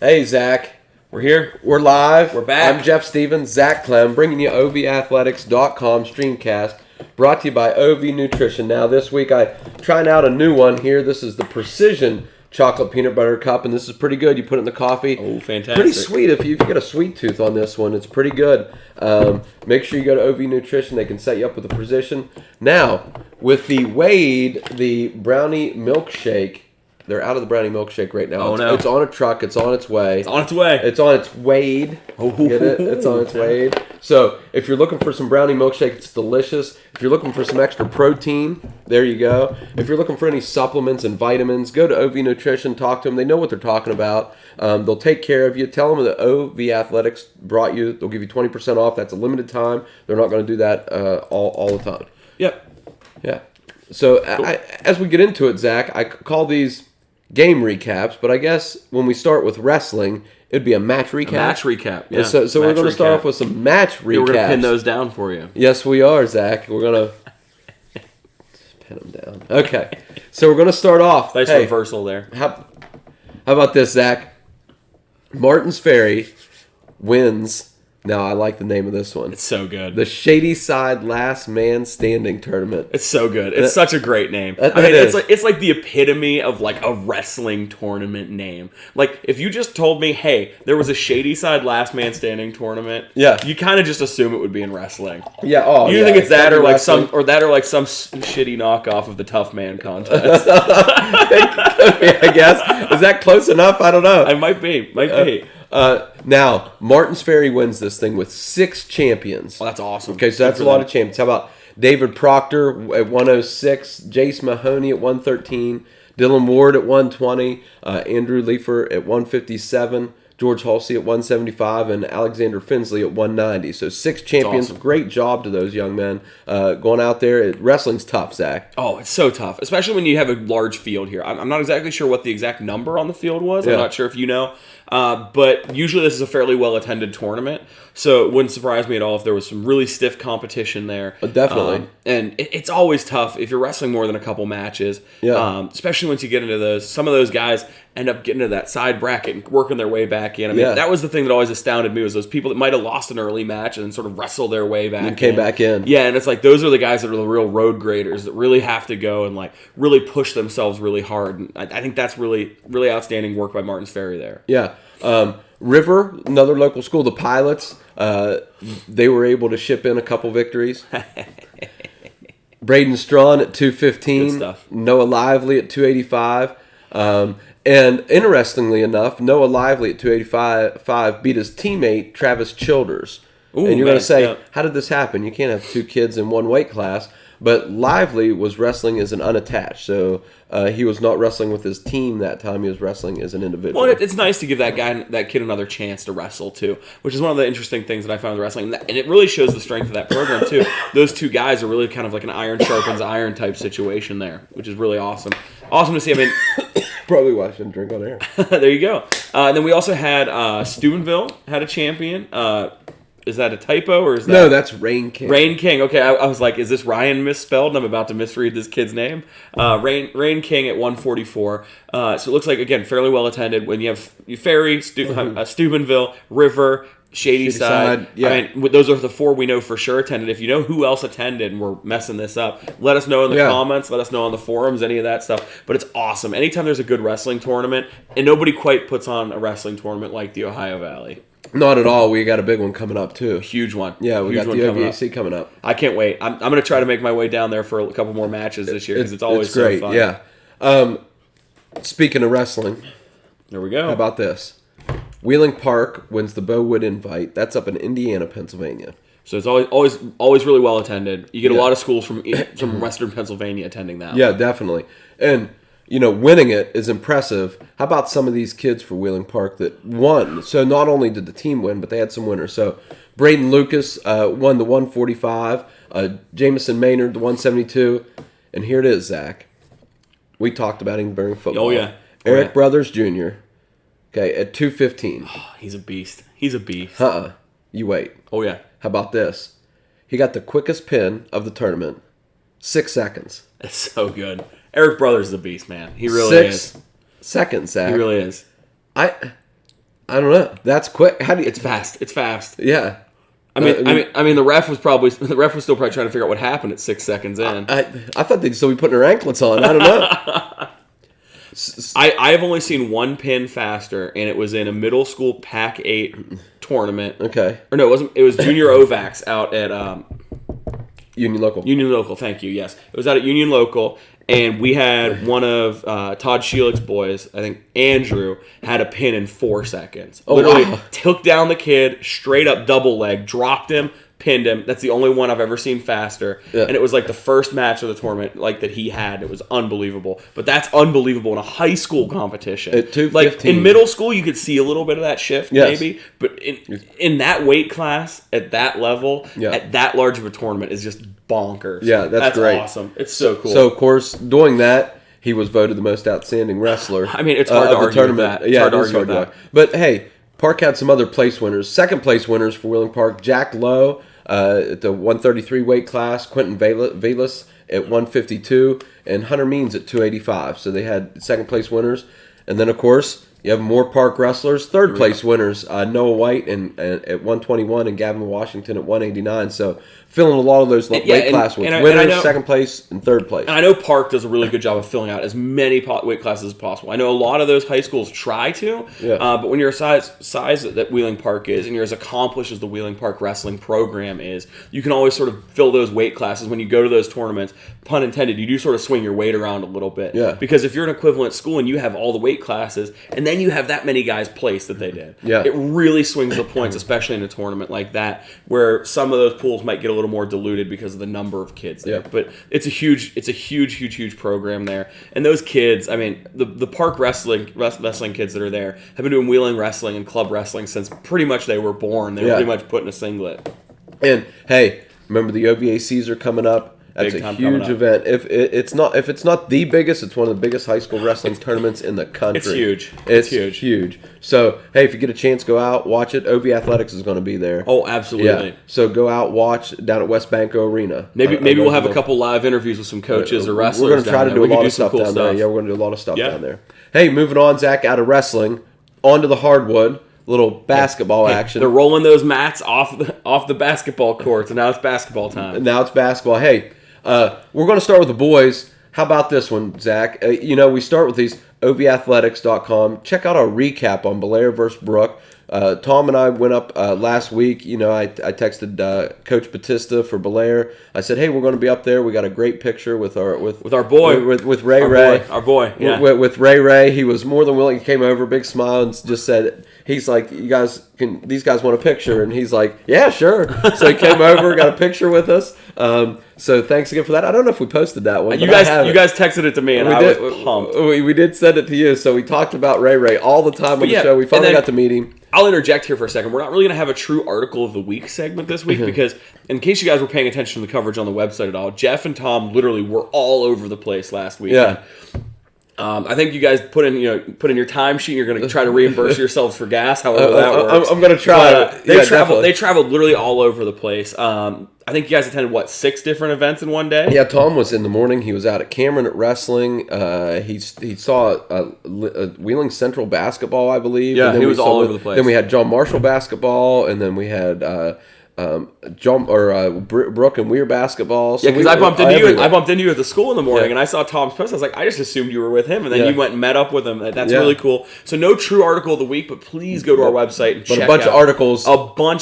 Hey, Zach. We're here. We're live. We're back. I'm Jeff Stevens, Zach Clem, bringing you OVAthletics.com STREAMcast, brought to you by OV Nutrition. Now, this week I'm trying out a new one here. This is the Precision Chocolate Peanut Butter Cup, and this is pretty good. You put it in the coffee. Oh, fantastic. Pretty sweet. If you get a sweet tooth on this one, it's pretty good. Make sure you go to OV Nutrition. They can set you up with a Precision. Now, with the Wade, the brownie milkshake, they're out of the brownie milkshake right now. Oh, no. It's on a truck. It's on its way. It's on its way. It's on its Wade. Get it? It's on its Wade. So if you're looking for some brownie milkshake, it's delicious. If you're looking for some extra protein, there you go. If you're looking for any supplements and vitamins, go to OV Nutrition. Talk to them. They know what they're talking about. They'll take care of you. Tell them that OV Athletics brought you. They'll give you 20% off. That's a limited time. They're not going to do that all the time. Yep. Yeah. So Cool. as we get into it, Zach, I call these game recaps, but I guess when we start with wrestling, it'd be a match recap. Match recap. Yeah. So we're going to start off with some match recaps. Yeah, we're going to pin those down for you. Yes, we are, Zach. We're going to pin them down. Okay. So we're going to start off. Nice reversal there. How about this, Zach? Martin's Ferry wins. Now, I like the name of this one. It's so good. The Shady Side Last Man Standing Tournament. It's so good. It's such a great name. It's like the epitome of like a wrestling tournament name. Like if you just told me, hey, there was a Shady Side Last Man Standing tournament, Yeah. you kind of just assume it would be in wrestling. Yeah. Oh, You yeah. think it's that or like wrestling. some shitty knockoff of the Tough Man contest. I guess. Is that close enough? I don't know. I might be. Now, Martin's Ferry wins this thing with 6 champions. Oh, that's awesome. Okay, so that's a lot of champions. How about David Proctor at 106, Jace Mahoney at 113, Dylan Ward at 120, Andrew Leifer at 157, George Halsey at 175, and Alexander Finsley at 190. So 6 champions. Awesome. Great job to those young men going out there. Wrestling's tough, Zach. Oh, it's so tough, especially when you have a large field here. I'm not exactly sure what the exact number on the field was. Yeah. I'm not sure if you know. But usually this is a fairly well-attended tournament, so it wouldn't surprise me at all if there was some really stiff competition there. Definitely. And it's always tough if you're wrestling more than a couple matches, especially once you get into those. Some of those guys end up getting to that side bracket and working their way back in. I mean, that was the thing that always astounded me, was those people that might have lost an early match and then sort of wrestled their way back And came back in. Yeah, and it's like those are the guys that are the real road graders that really have to go and like really push themselves really hard. And I think that's really, really outstanding work by Martin's Ferry there. Yeah. River, another local school, the Pilots, they were able to ship in a couple victories. Braden Strawn at 215. Good stuff. Noah Lively at 285. And interestingly enough, Noah Lively at 285 beat his teammate, Travis Childers. Ooh, and you're going to say, yeah. How did this happen? You can't have 2 kids in one weight class. But Lively was wrestling as an unattached, so he was not wrestling with his team that time. He was wrestling as an individual. Well, it's nice to give that kid another chance to wrestle too, which is one of the interesting things that I found with wrestling, and it really shows the strength of that program too. Those 2 guys are really kind of like an iron sharpens iron type situation there, which is really awesome. Awesome to see. I mean, Probably why I shouldn't drink on air. there you go. And then we also had Steubenville had a champion. Is that a typo or is that... No, that's Rain King. Rain King. Okay, I was like, is this Ryan misspelled? And I'm about to misread this kid's name. Rain King at 144. So it looks like, again, fairly well attended. When you have Ferry, Steubenville, River, Shady Side. Yeah. I mean, those are the 4 we know for sure attended. If you know who else attended and we're messing this up, let us know in the comments. Let us know on the forums, any of that stuff. But it's awesome. Anytime there's a good wrestling tournament, and nobody quite puts on a wrestling tournament like the Ohio Valley. Not at all. We got a big one coming up, too. Huge one. Yeah, we Huge got one the coming OVAC coming up. I can't wait. I'm going to try to make my way down there for a couple more matches this year because it's always great, so fun. Yeah. Speaking of wrestling, There we go. how about this? Wheeling Park wins the Bowood Invite. That's up in Indiana, Pennsylvania. So it's always really well attended. You get a Yeah. lot of schools from Western Pennsylvania attending that. Yeah, definitely. And, winning it is impressive. How about some of these kids for Wheeling Park that won? So not only did the team win, but they had some winners. So Braden Lucas won the 145. Jamison Maynard, the 172. And here it is, Zach. We talked about him during football. Oh, yeah. Eric Brothers Jr., okay, at 215. Oh, he's a beast. He's a beast. You wait. Oh, yeah. How about this? He got the quickest pin of the tournament. 6 seconds. It's so good. Eric Brothers is a beast, man. He really 6 is. seconds, Zach. He really is. I don't know. That's quick. How do you? It's fast. It's fast. Yeah. I mean, the ref was still probably trying to figure out what happened at 6 seconds in. I thought they'd still be putting their anklets on. I don't know. I have only seen one pin faster, and it was in a middle school Pac-8 tournament. Okay. Or no, it wasn't. It was Junior Ovax out at Union Local. Union Local. Thank you. Yes, it was out at Union Local, and we had one of Todd Sheelick's boys. I think Andrew had a pin in 4 seconds. Oh, Literally wow. took down the kid straight up double leg, dropped him, pinned him. That's the only one I've ever seen faster. Yeah. And it was like the first match of the tournament like that he had. It was unbelievable. But that's unbelievable in a high school competition. At 2:15. Like in middle school, you could see a little bit of that shift, maybe. But in that weight class, at that level, at that large of a tournament is just bonkers. Yeah, that's great. Awesome. It's so cool. So, of course, doing that, he was voted the most outstanding wrestler. I mean, it's hard to argue with that. Yeah, it is hard to argue. But, hey, Park had some other place winners. Second place winners for Wheeling Park, Jack Lowe at the 133 weight class, Quentin Velas at 152, and Hunter Means at 285. So they had second place winners. And then, of course, you have more Park wrestlers. Third place winners, Noah White at 121 and Gavin Washington at 189. So filling a lot of those weight class with winners, second place, and third place. And I know Park does a really good job of filling out as many weight classes as possible. I know a lot of those high schools try to, but when you're a size that Wheeling Park is, and you're as accomplished as the Wheeling Park wrestling program is, you can always sort of fill those weight classes. When you go to those tournaments, pun intended, you do sort of swing your weight around a little bit. Yeah. Because if you're an equivalent school and you have all the weight classes, and then you have that many guys placed that they did, it really swings the points, especially in a tournament like that, where some of those pools might get a little more diluted because of the number of kids there. But it's a huge program there. And those kids, I mean, the Park wrestling kids that are there have been doing wheeling wrestling and club wrestling since pretty much they were born. They were pretty much put in a singlet. And hey, remember the OVACs are coming up. That's a huge event. If it's not the biggest, it's one of the biggest high school wrestling tournaments in the country. It's huge. It's huge. So hey, if you get a chance, go out, watch it. OV Athletics is going to be there. Oh, absolutely. Yeah. So go out, watch down at West Banco Arena. Maybe we'll have a couple live interviews with some coaches or wrestlers. We're going to try to do a lot of stuff down there. Yeah, we're going to do a lot of stuff down there. Hey, moving on, Zach, out of wrestling, onto the hardwood. Little basketball action. They're rolling those mats off the basketball courts, and now it's basketball time. And now it's basketball. Hey, we're going to start with the boys. How about this one, Zach? We start with these ovathletics.com. Check out our recap on Belair versus Brook. Tom and I went up last week. I texted Coach Batista for Belair. I said, "Hey, we're going to be up there. We got a great picture with our boy, with Ray Ray, our boy, yeah. with Ray Ray. He was more than willing. He came over, big smile, and just said, he's like, these guys want a picture?" And he's like, "Yeah, sure." So he came over, got a picture with us. So thanks again for that. I don't know if we posted that one. You guys texted it to me, and I was pumped. We did send it to you. So we talked about Ray Ray all the time on the show. We finally got to meet him. I'll interject here for a second. We're not really going to have a true article of the week segment this week because, in case you guys were paying attention to the coverage on the website at all, Jeff and Tom literally were all over the place last week. Yeah. I think you guys put in your timesheet. You're going to try to reimburse yourselves for gas, however that works. I'm going to try. They traveled literally all over the place. I think you guys attended 6 different events in one day. Yeah, Tom was in the morning. He was out at Cameron at wrestling. He saw Wheeling Central basketball, I believe. Yeah, and then he was all over the place. Then we had John Marshall basketball, and then we had Brooke and Weir basketball. So because I bumped into you at the school in the morning, and I saw Tom's post. I was like, I just assumed you were with him, and then you went and met up with him. That's really cool. So no true article of the week, but please go to our website and check out a bunch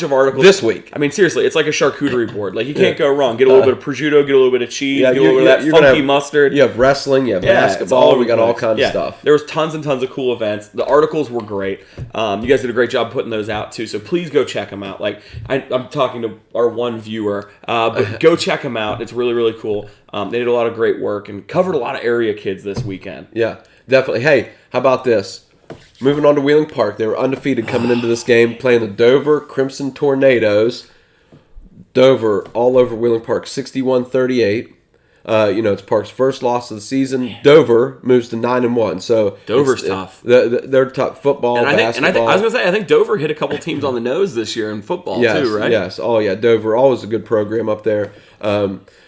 of articles this week. I mean, seriously, it's like a charcuterie board. Like you can't go wrong. Get a little bit of prosciutto, get a little bit of cheese, get a little bit of that funky mustard. You have wrestling, you have basketball. We got all kinds of stuff. There was tons and tons of cool events. The articles were great. You guys did a great job putting those out too. So please go check them out. Like I'm talking to our one viewer, but go check them out. It's really, really cool. They did a lot of great work and covered a lot of area kids this weekend. Yeah, definitely. Hey, how about this? Moving on to Wheeling Park. They were undefeated coming into this game, playing the Dover Crimson Tornadoes. Dover all over Wheeling Park, 61-38. It's Park's first loss of the season. Dover moves to 9-1. So Dover's tough. They're tough football, basketball. I was going to say, I think Dover hit a couple teams on the nose this year in football too, right? Yes. Oh yeah, Dover always a good program up there.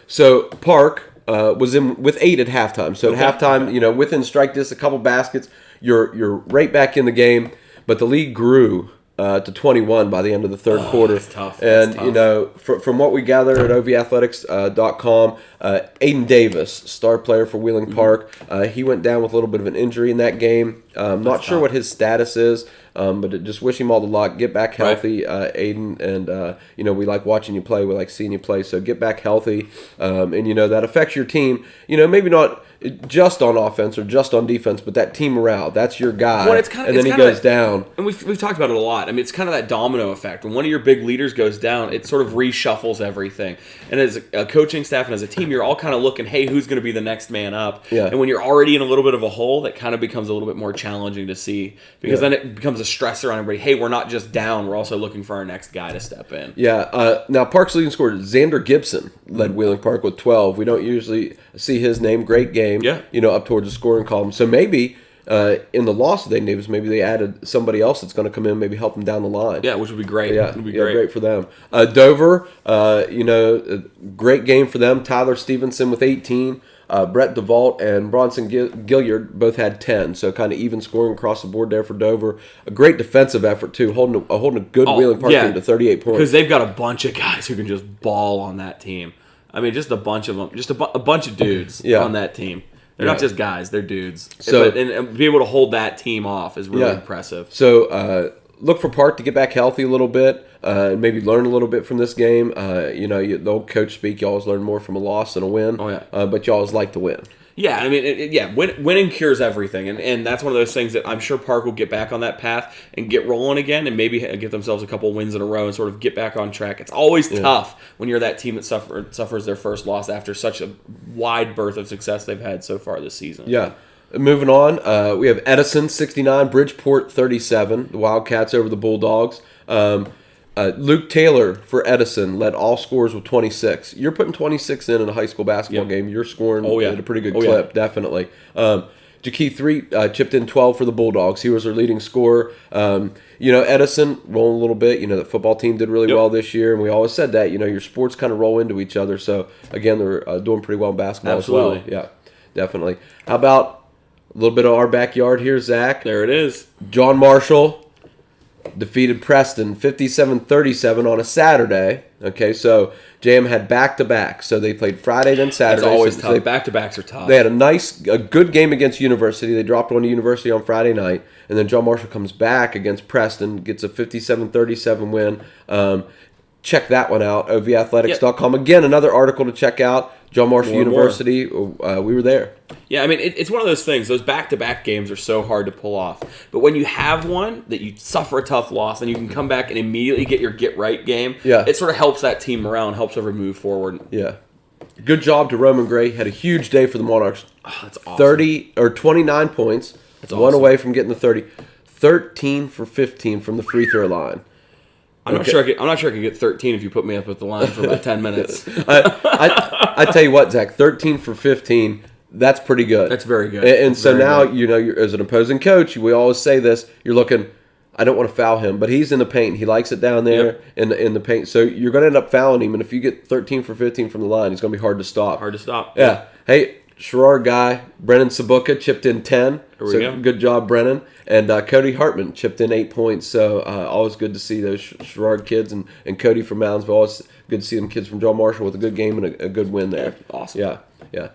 So Park was in with 8 at halftime. So at halftime, within strike distance, a couple baskets, you're right back in the game. but the lead grew to 21 by the end of the third quarter. That's tough. And, you know, from what we gather at OVathletics.com, Aiden Davis, star player for Wheeling Park, he went down with a little bit of an injury in that game. Not sure what his status is, but just wish him all the luck. Get back healthy, Aiden. And, you know, we like watching you play. We like seeing you play. So get back healthy. And, you know, that affects your team. You know, maybe not just on offense or just on defense, but that team morale, that's your guy. Well, and then he goes down. And we've talked about it a lot. I mean, it's kind of that domino effect. When one of your big leaders goes down, it sort of reshuffles everything. And as a coaching staff and as a team, you're all kind of looking, hey, who's going to be the next man up? Yeah. And when you're already in a little bit of a hole, that kind of becomes a little bit more challenging to see. Because then it becomes a stressor on everybody. Hey, we're not just down, we're also looking for our next guy to step in. Yeah. Now, Park's leading scorer, Xander Gibson, led Wheeling Park with 12. We don't usually see his name. Great game. Yeah. You know, up towards the scoring column. So maybe in the loss of Aiden Davis, maybe they added somebody else that's going to come in, maybe help them down the line. Yeah, which would be great. Yeah, it would be great for them. Dover, you know, great game for them. Tyler Stevenson with 18. Brett DeVault and Bronson Gilliard both had 10, so kind of even scoring across the board there for Dover. A great defensive effort, too, holding a good Wheeling Park team to 38 points. Because they've got a bunch of guys who can just ball on that team. I mean, just a bunch of them. Just a bunch of dudes on that team. They're not just guys; they're dudes. So and be able to hold that team off is really impressive. So look for Park to get back healthy a little bit, and maybe learn a little bit from this game. You know, the old coach speak: you always learn more from a loss than a win. Oh yeah. But you always like to win. Yeah, I mean, winning cures everything, and that's one of those things that I'm sure Park will get back on that path and get rolling again, and maybe get themselves a couple wins in a row and sort of get back on track. It's always tough when you're that team that suffers their first loss after such a wide berth of success they've had so far this season. Yeah. Moving on, we have Edison 69, Bridgeport 37. The Wildcats over the Bulldogs. Luke Taylor for Edison led all scorers with 26. You're putting 26 in a high school basketball game. You're scoring at a pretty good clip, definitely. Jakey 3 chipped in 12 for the Bulldogs. He was their leading scorer. You know, Edison rolling a little bit. You know, the football team did really well this year, and we always said that. You know, your sports kind of roll into each other. So, again, they're doing pretty well in basketball as well. Yeah, definitely. How about a little bit of our backyard here, Zach? There it is. John Marshall defeated Preston 57-37 on a Saturday. Okay, so JM had back-to-back. So they played Friday, then Saturday. That's always tough. Back-to-backs are tough. They had a good game against University. They dropped one to University on Friday night. And then John Marshall comes back against Preston, gets a 57-37 win. Check that one out, OVathletics.com. Yep. Again, another article to check out. John Marshall University, we were there. Yeah, I mean, it's one of those things. Those back-to-back games are so hard to pull off. But when you have one that you suffer a tough loss and you can come back and immediately get your get-right game, it sort of helps that team morale and helps everyone move forward. Yeah. Good job to Roman Gray. Had a huge day for the Monarchs. Oh, that's awesome. 29 points. That's awesome. One away from getting the 30. 13 for 15 from the free throw line. I'm not sure I could get 13 if you put me up at the line for about 10 minutes. I tell you what, Zach, 13 for 15, that's pretty good. That's very good. And so now, you know, you're, as an opposing coach, we always say this, you're looking, I don't want to foul him, but he's in the paint. He likes it down there in the paint. So you're going to end up fouling him, and if you get 13 for 15 from the line, he's going to be hard to stop. Yeah. Hey, Sherrard guy, Brennan Sabuka chipped in 10. There we go. Good job, Brennan. And Cody Hartman chipped in 8 points. So always good to see those Sherrard kids and Cody from Moundsville. Always good to see them kids from John Marshall with a good game and a good win there. Yeah, awesome. Yeah.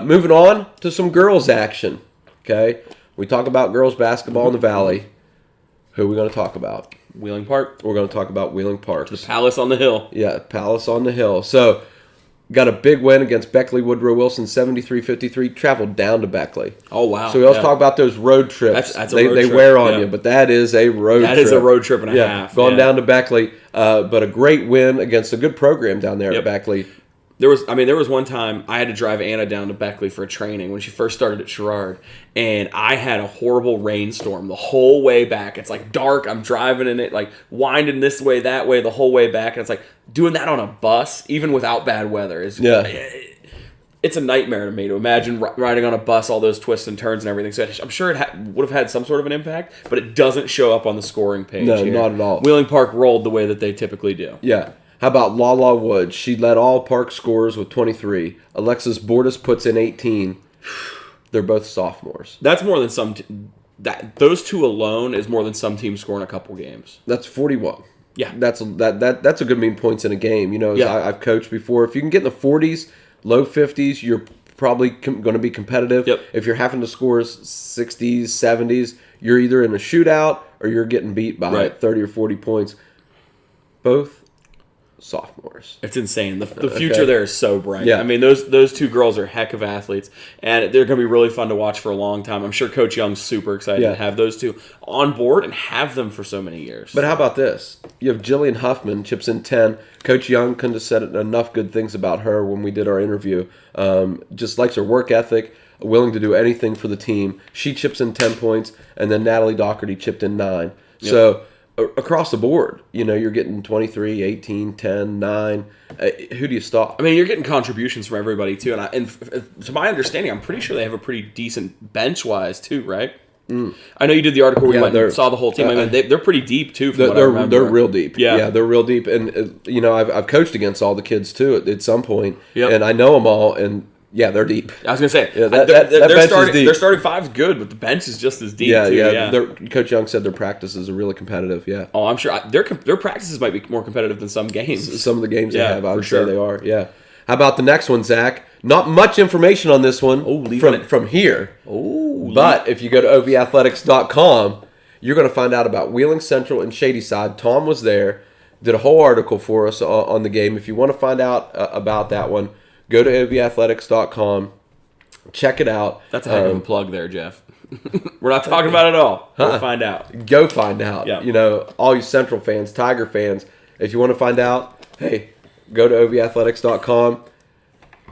Moving on to some girls action. Okay, we talk about girls basketball in the Valley. Who are we going to talk about? Wheeling Park. We're going to talk about Wheeling Park. The Palace on the Hill. Yeah, Palace on the Hill. So, got a big win against Beckley Woodrow Wilson, 73-53. Traveled down to Beckley. Oh, wow. So we always talk about those road trips. That's a road trip. They wear on you, but that is a road trip. That is a road trip and a half. Gone down to Beckley, but a great win against a good program down there at Beckley. There was one time I had to drive Anna down to Beckley for a training when she first started at Sherrard, and I had a horrible rainstorm the whole way back. It's like dark. I'm driving in it, like winding this way, that way, the whole way back, and it's like doing that on a bus, even without bad weather, it's a nightmare to me to imagine riding on a bus, all those twists and turns and everything. So I'm sure it would have had some sort of an impact, but it doesn't show up on the scoring page. No, not at all. Wheeling Park rolled the way that they typically do. Yeah. How about Lala Woods? She led all Park scorers with 23. Alexis Bordas puts in 18. They're both sophomores. That's more than some those two alone is more than some teams score in a couple games. That's 41. Yeah, that's a good mean points in a game. You know, I've coached before. If you can get in the 40s, low 50s, you're probably going to be competitive. Yep. If you're having to score 60s, 70s, you're either in a shootout or you're getting beat by 30 or 40 points. Both sophomores. It's insane. The future there is so bright. Yeah. I mean, those two girls are heck of athletes, and they're going to be really fun to watch for a long time. I'm sure Coach Young's super excited to have those two on board and have them for so many years. But how about this? You have Jillian Huffman, chips in 10. Coach Young couldn't have said enough good things about her when we did our interview. Just likes her work ethic, willing to do anything for the team. She chips in 10 points, and then Natalie Doherty chipped in 9. Yep. So across the board, you know, you're getting 23, 18, 10, 9. Who do you stop? I mean, you're getting contributions from everybody, too. And to my understanding, I'm pretty sure they have a pretty decent bench-wise, too, right? I know you did the article where you went and saw the whole team. I mean, they're pretty deep, too, from what I remember. They're real deep. Yeah, they're real deep. And, you know, I've coached against all the kids, too, at some point. Yep. And I know them all, and yeah, they're deep. I was going to say, that bench is deep. Their starting five's good, but the bench is just as deep, too. Yeah. Coach Young said their practices are really competitive, Oh, I'm sure. Their practices might be more competitive than some games. Some of the games they have, I would say they are, How about the next one, Zach? Not much information on this one from here. But if you go to ovathletics.com, you're going to find out about Wheeling Central and Shadyside. Tom was there, did a whole article for us on the game. If you want to find out about that one, go to ovathletics.com, check it out. That's a heck of a plug there, Jeff. We're not talking about it all. Go find out. Go find out. Yeah. You know, all you Central fans, Tiger fans, if you want to find out, hey, go to ovathletics.com.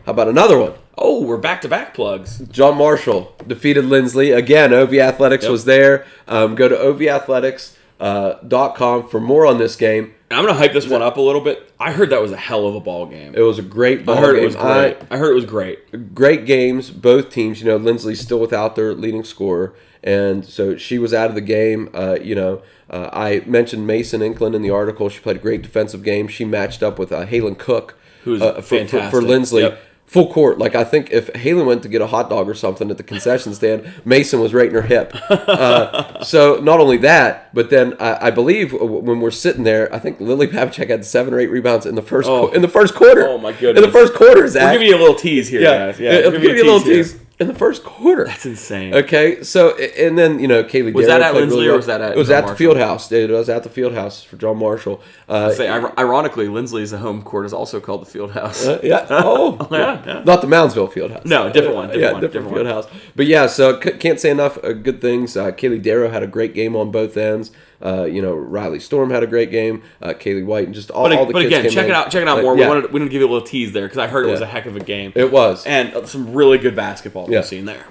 How about another one? Oh, we're back-to-back plugs. John Marshall defeated Lindsley. Again, OV Athletics was there. Go to ovathletics.com for more on this game. I'm going to hype this one up a little bit. I heard that was a hell of a ball game. It was a great ball game. It was great. I heard it was great. Great games, both teams. You know, Lindsley's still without their leading scorer, and so she was out of the game. I mentioned Mason Inkland in the article. She played a great defensive game. She matched up with Halen Cook, who's fantastic for Lindsley. Yep. Full court. Like, I think if Halen went to get a hot dog or something at the concession stand, Mason was right in her hip. So not only that, but then I believe when we're sitting there, I think Lily Babchek had 7 or 8 rebounds in the first quarter. Oh my goodness! In the first quarter, Zach. We're giving you a little tease here, guys. Yeah, I'll give you a little tease. In the first quarter. That's insane. Okay, so, and then, you know, Kaylee was that at Lindsley or was that at It was at the Fieldhouse. It was at the Fieldhouse for John Marshall. Ironically, Lindsley's home court is also called the Fieldhouse. Not the Moundsville Fieldhouse. No, different one. Different Fieldhouse. But yeah, so can't say enough good things. Kaylee Darrow had a great game on both ends. Riley Storm had a great game. Kaylee White and just all the kids. But again, check it out more. Yeah. We didn't give you a little tease there because I heard it was a heck of a game. It was. And some really good basketball we've seen there.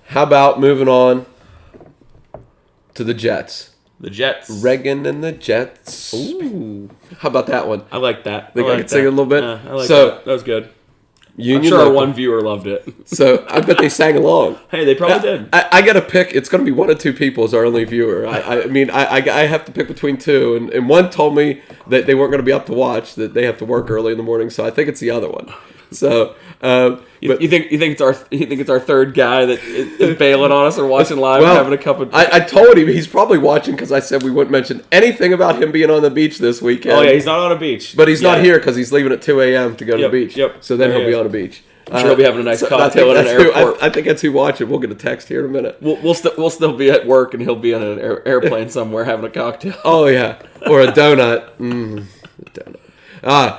How about moving on to the Jets? The Jets. Reagan and the Jets. Ooh. How about that one? I like that. Think I could sing a little bit? I like that. That was good. I'm sure one viewer loved it. So I bet they sang along. Hey, they probably did. I got to pick. It's going to be one of two people as our only viewer. I have to pick between two. And one told me that they weren't going to be up to watch, that they have to work early in the morning. So I think it's the other one. So you think it's our third guy that is bailing on us or watching live and having a cup of. I told him he's probably watching because I said we wouldn't mention anything about him being on the beach this weekend. Oh yeah, he's not on a beach, but he's not here because he's leaving at 2 a.m. to go to the beach. Yep. So then he'll be on a beach. I'm sure he'll be having a nice cocktail at an airport. I think that's who watching. We'll get a text here in a minute. We'll still be at work and he'll be on an airplane somewhere having a cocktail. Oh yeah, or a donut. A donut.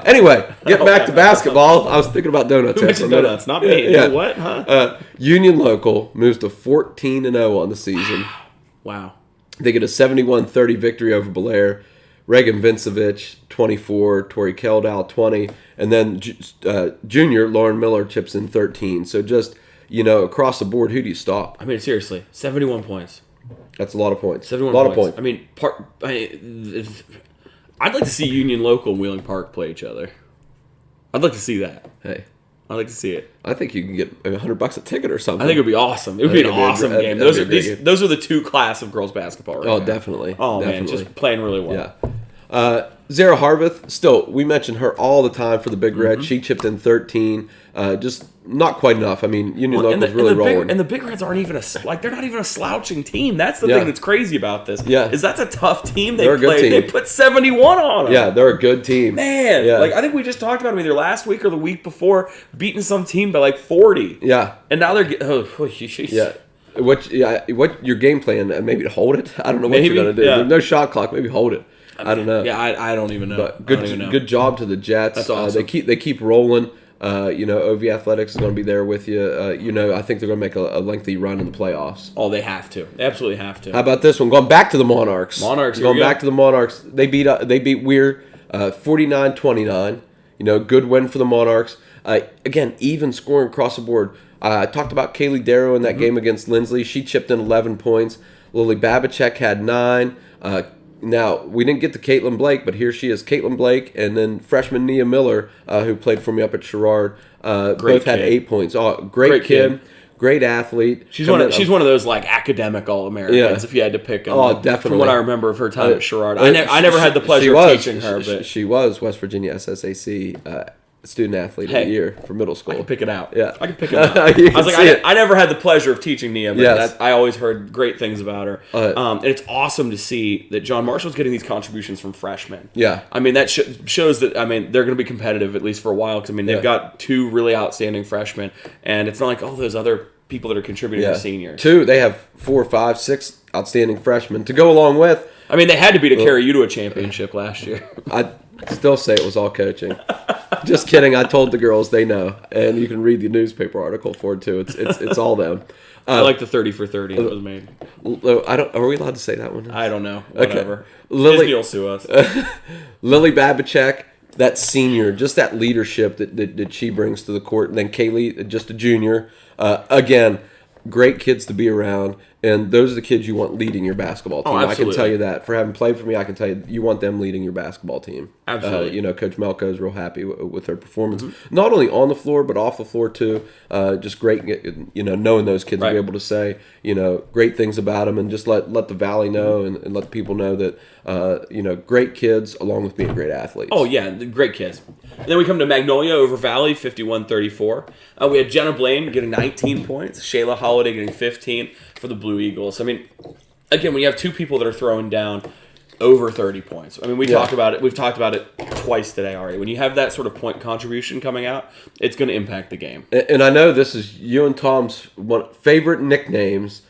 Anyway, getting back to basketball. I was thinking about donuts. Who mentioned donuts? Not me. Yeah. What? Huh? Union Local moves to 14-0 on the season. Wow. They get a 71-30 victory over Belair. Reagan Vincevich, 24. Tori Keldow, 20. And then junior Lauren Miller chips in 13. So just, across the board, who do you stop? I mean, seriously, 71 points. That's a lot of points. 71 of points. I mean, I'd like to see Union Local and Wheeling Park play each other. I'd like to see that. Hey. I'd like to see it. I think you can get $100 a ticket or something. I think it would be awesome. It would be an awesome game. Those are the two class of girls basketball right now. Definitely. Oh, definitely. Man, just playing really well. Yeah. Zara Harvith, still, we mention her all the time for the Big Red. She chipped in 13. Just not quite enough. I mean, Union Local's really rolling. And the Big Reds aren't even they're not even a slouching team. That's the thing that's crazy about this. Yeah. Is that's a tough team they played. They put 71 on them. Yeah, they're a good team. Man, I think we just talked about them either last week or the week before, beating some team by like 40. Yeah. And now they're getting... Yeah. What your game plan? Maybe to hold it. I don't know what you're gonna do. There's no shot clock. Maybe hold it. I don't know. Yeah, I don't even know. But good job to the Jets. That's awesome. They keep rolling. OV Athletics is going to be there with you. I think they're going to make a lengthy run in the playoffs. Oh, they have to. They absolutely have to. How about this one? Going back to the Monarchs. Going back to the Monarchs. They beat Weir 49-29. Good win for the Monarchs. Again, even scoring across the board. I talked about Kaylee Darrow in that game against Lindsley. She chipped in 11 points. Lily Babachek had 9. Now, we didn't get to Caitlin Blake, but here she is, Caitlin Blake, and then freshman Nia Miller, who played for me up at Sherrard, both had 8 points. Oh, great kid, great athlete. She's one of those like academic All-Americans, if you had to pick them. Oh, definitely. From what I remember of her time at Sherrard. I never had the pleasure of teaching her. But she was West Virginia SSAC student athlete of the year for middle school. I can pick it out. Yeah, I can pick it out. I was like, I never had the pleasure of teaching Nia, but I always heard great things about her. And it's awesome to see that John Marshall's getting these contributions from freshmen. Yeah, I mean that shows that they're going to be competitive at least for a while because they've got 2 really outstanding freshmen, and it's not like all those other people that are contributing are seniors. 2, they have 4, 5, 6 outstanding freshmen to go along with. I mean, they had to be to carry you to a championship last year. I still say it was all coaching. Just kidding. I told the girls they know, and you can read the newspaper article for it too. It's all them. I like the 30 for 30 that was made. Are we allowed to say that one? I don't know. Whatever. Okay. Disney will sue us. Lily Babachek, that senior, just that leadership that she brings to the court, and then Kaylee, just a junior. Again, great kids to be around. And those are the kids you want leading your basketball team. I can tell you that. For having played for me, I can tell you want them leading your basketball team. Absolutely. Coach Melko is real happy with her performance. Not only on the floor, but off the floor too. Just great, knowing those kids and be able to say, great things about them and just let the Valley know and let people know that, great kids along with being great athletes. Oh, yeah, great kids. And then we come to Magnolia over Valley, 51-34. We had Jenna Blaine getting 19 points. Shayla Holiday getting 15 for the Blue Eagles. I mean, again, when you have 2 people that are throwing down over 30 points. I mean, we've talked about it twice today already. When you have that sort of point contribution coming out, it's going to impact the game. And I know this is you and Tom's favorite nicknames.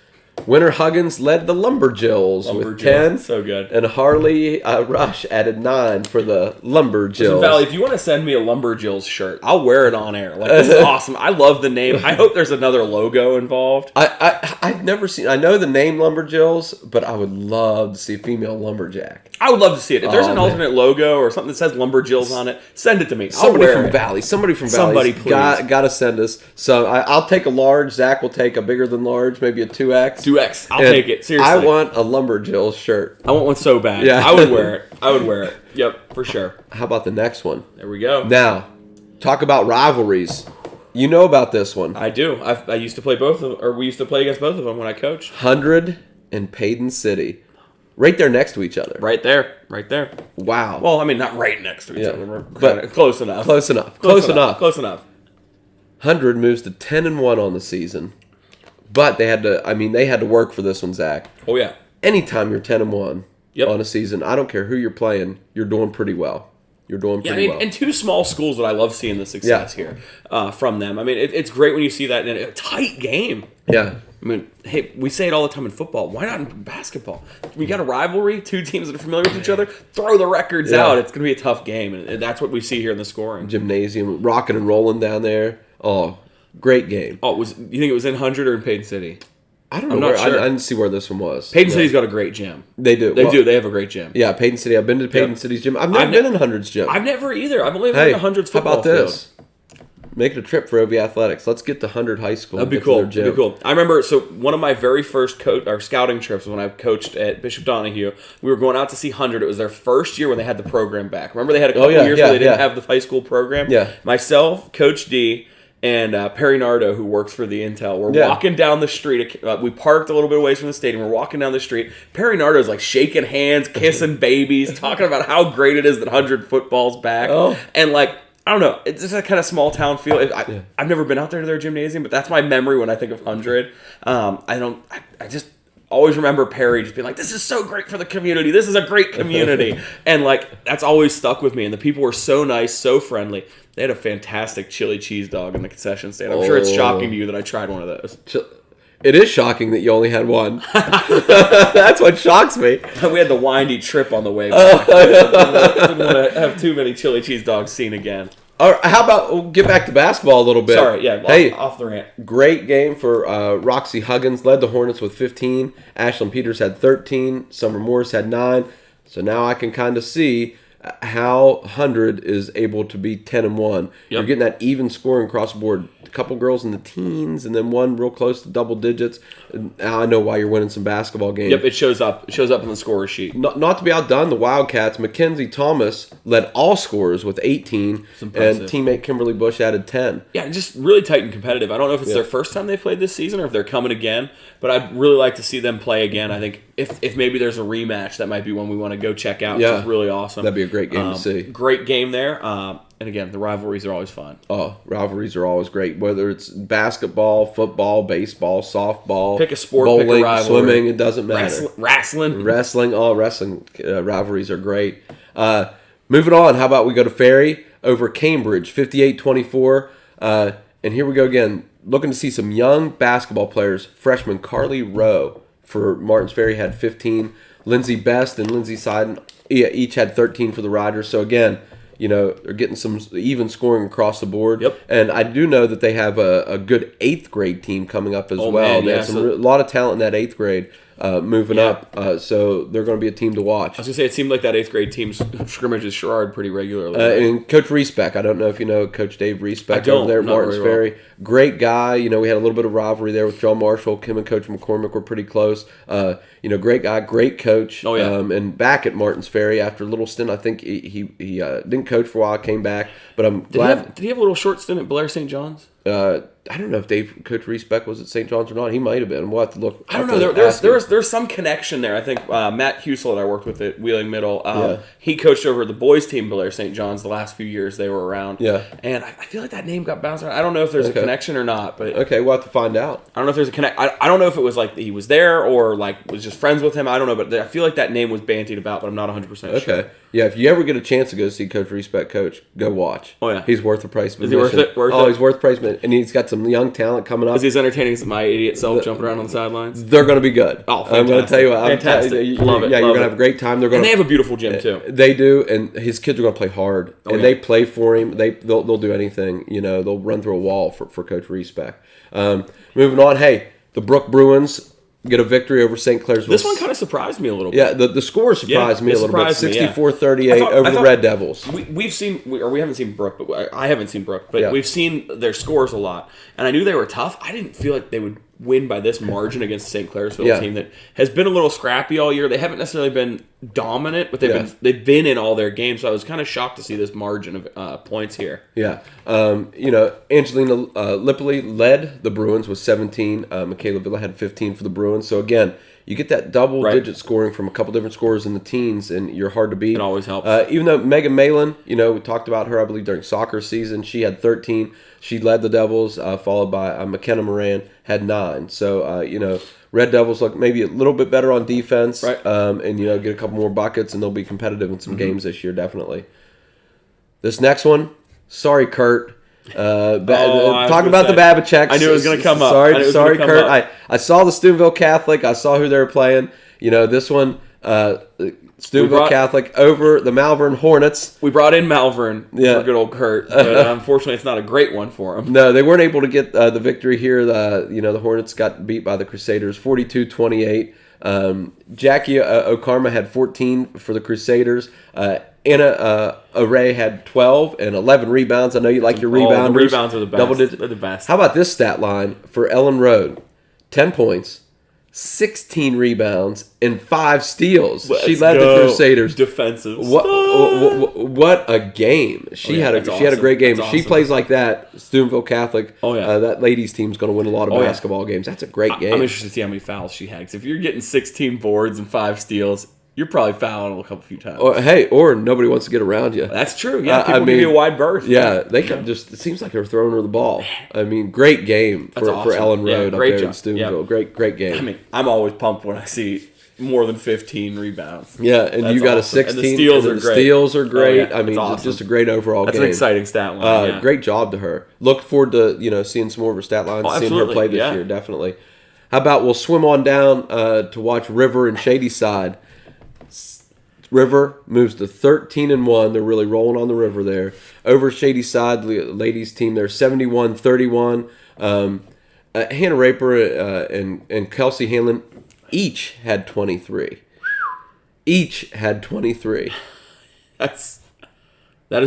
Winter Huggins led the Lumberjills with 10. So good. And Harley Rush added 9 for the Lumberjills. Listen, Valley, if you want to send me a Lumberjills shirt, I'll wear it on air. Like, this is awesome. I love the name. I hope there's another logo involved. I've never seen... I know the name Lumberjills, but I would love to see a female lumberjack. I would love to see it. If there's an alternate logo or something that says Lumberjills on it, send it to me. Somebody from Valley. Somebody please. Got to send us. So I'll take a large. Zach will take a bigger than large, maybe a 2X. 2X. I'll take it. Seriously. I want a Lumberjills shirt. I want one so bad. Yeah. I would wear it. Yep, for sure. How about the next one? There we go. Now, talk about rivalries. You know about this one. I do. I used to play both of them, or we used to play against both of them when I coached. 100 and Payton City. Right there next to each other. Right there. Wow. Well, I mean, not right next to each other, but close enough. Close enough. 100 moves to 10-1 on the season. But they had to work for this one, Zach. Oh, yeah. Anytime you're 10-1 on a season, I don't care who you're playing, you're doing pretty well. Well. And 2 small schools that I love seeing the success here from them. I mean, it's great when you see that in a tight game. Yeah. I mean, hey, we say it all the time in football. Why not in basketball? We got a rivalry, 2 teams that are familiar with each other. Throw the records out. It's going to be a tough game, and that's what we see here in the scoring. Gymnasium, rocking and rolling down there. Oh, great game. Oh, you think it was in 100 or in Payton City? I don't know. I didn't see where this one was. Payton City's got a great gym. They do. They have a great gym. Yeah, Payton City. I've been to Payton City's gym. I've never been in 100's gym. I've never either. I've only been in 100's football field. How about this? Make it a trip for OV Athletics. Let's get to 100 High School. That'd be cool. I remember, one of my very first scouting trips when I coached at Bishop Donahue, we were going out to see 100. It was their first year when they had the program back. Remember they had a couple years where they didn't have the high school program? Yeah. Myself, Coach D, and Perry Nardo, who works for the Intel. We're walking down the street. We parked a little bit away from the stadium. We're walking down the street. Perry Nardo's like shaking hands, kissing babies, talking about how great it is that 100 football's back. Oh. And like, I don't know. It's just a kind of small town feel. I've never been out there to their gymnasium, but that's my memory when I think of 100. I just always remember Perry just being like, "This is so great for the community. This is a great community," and like that's always stuck with me. And the people were so nice, so friendly. They had a fantastic chili cheese dog in the concession stand. I'm sure it's shocking to you that I tried one of those. It is shocking that you only had one. That's what shocks me. We had the windy trip on the way back. Didn't want to have too many chili cheese dogs seen again. All right, how about we'll get back to basketball a little bit? Sorry, yeah, off the rant. Great game for Roxy Huggins. Led the Hornets with 15. Ashlyn Peters had 13. Summer Morris had 9. So now I can kind of see how 100 is able to be 10-1. Yep. You're getting that even scoring across the board. A couple girls in the teens, and then one real close to double digits. And now I know why you're winning some basketball games. Yep, it shows up. It shows up on the scorer sheet. Not to be outdone, the Wildcats, Mackenzie Thomas led all scorers with 18, and teammate Kimberly Bush added 10. Yeah, just really tight and competitive. I don't know if it's their first time they've played this season or if they're coming again, but I'd really like to see them play again. I think if maybe there's a rematch, that might be one we want to go check out, which is really awesome. That'd be a great game to see. Great game there. And again, the rivalries are always fun. Oh, rivalries are always great. Whether it's basketball, football, baseball, softball, pick a sport, bowling, pick a rivalry. Swimming, it doesn't matter. Wrestling. All wrestling rivalries are great. Moving on, how about we go to Ferry over Cambridge, 58-24. And here we go again. Looking to see some young basketball players. Freshman Carly Rowe for Martins Ferry had 15. Lindsay Best and Lindsay Seiden each had 13 for the Riders. So again, they're getting some even scoring across the board. Yep. And I do know that they have a good 8th grade team coming up as well. Man, they have a lot of talent in that 8th grade moving up. So they're going to be a team to watch. I was going to say, it seemed like that 8th grade team scrimmages Sherrard pretty regularly. And Coach Reesbeck, I don't know if you know Coach Dave Reesbeck over there at Martins Ferry. Great guy. We had a little bit of rivalry there with John Marshall. Him and Coach McCormick were pretty close. Great guy, great coach. Oh, yeah. And back at Martins Ferry after a little stint, I think he didn't coach for a while, came back. But I'm glad. Did he have a little short stint at Blair St. John's? I don't know if Coach Reesbeck was at St. John's or not. He might have been. We'll have to look. I don't know. There's some connection there. I think Matt Husel that I worked with at Wheeling Middle, he coached over the boys team Blair St. John's the last few years they were around. Yeah. And I feel like that name got bounced around. I don't know if there's a connection or not. But okay, we'll have to find out. I don't know if there's a connect. I don't know if it was like he was there or like was just friends with him. I don't know, but I feel like that name was bantied about, but I'm not 100% sure. Okay. Yeah, if you ever get a chance to go see Coach Reesbeck coach, go watch. Oh, yeah. He's worth the price of admission. Is he worth it? He's worth the price of admission. And he's got some young talent coming up. Is he as entertaining as my idiot self jumping around on the sidelines? They're going to be good. Oh, fantastic. I'm going to tell you what. Fantastic. Love it. Yeah, you're going to have a great time. And they have a beautiful gym, too. They do, and his kids are going to play hard. And they play for him. They'll do anything. They'll run through a wall for Coach Reesbeck. Moving on, the Brook Bruins get a victory over St. Clairsville. This one kind of surprised me a little bit. Yeah, the score surprised me a little bit. 64-38 over the Red Devils. We haven't seen Brook, but I haven't seen Brook, but we've seen their scores a lot. And I knew they were tough. I didn't feel like they would win by this margin against the St. Clairsville team that has been a little scrappy all year. They haven't necessarily been dominant, but they've been in all their games. So I was kind of shocked to see this margin of points here. Yeah. Angelina Lippley led the Bruins with 17. Michaela Villa had 15 for the Bruins. So again, you get that double-digit scoring from a couple different scorers in the teens, and you're hard to beat. It always helps. Even though Megan Malin, we talked about her, I believe, during soccer season. She had 13. She led the Devils, followed by McKenna Moran, had 9. So, Red Devils look maybe a little bit better on defense, and, get a couple more buckets, and they'll be competitive in some games this year, definitely. This next one, sorry, Kurt. Talk about the Babacheks. I knew it was going to come up. Sorry, Kurt. I saw the Steubenville Catholic. I saw who they were playing. This one, Steubenville Catholic over the Malvern Hornets. We brought in Malvern for good old Kurt, but unfortunately, it's not a great one for him. No, they weren't able to get the victory here. The Hornets got beat by the Crusaders, 42-28. Jackie Okarma had 14 for the Crusaders. Anna Array had 12 and 11 rebounds. I know you like your rebounders. The rebounds are the best. Double digit. They're the best. How about this stat line for Ellen Road? 10 points, 16 rebounds, and 5 steals. She Let's led go. the Crusaders. Defensive. What a game! She had a great game. That's She awesome. plays like that. Steubenville Catholic. Oh, yeah. That ladies team's going to win a lot of basketball games. That's a great game. I'm interested to see how many fouls she had. Because if you're getting 16 boards and 5 steals, you're probably fouling a few times. Or nobody wants to get around you. That's true. Yeah, people give you a wide berth. Yeah, they can just. It seems like they're throwing her the ball. I mean, great game for Ellen Road up there in Steubenville. Yeah. Great game. I mean, I'm always pumped when I see more than 15 rebounds. Yeah, and you got a 16. And the steals are great. Steals are great. Oh, yeah. I mean, awesome. just a great overall game. That's an exciting stat line. Great job to her. Look forward to seeing some more of her stat lines, seeing her play this year. Definitely. How about we'll swim on down to watch River and Shadyside. River moves to 13-1. They're really rolling on the river there. Over Shadyside, the ladies team, they're 71-31. Hannah Raper and Kelsey Hanlon each had 23. That is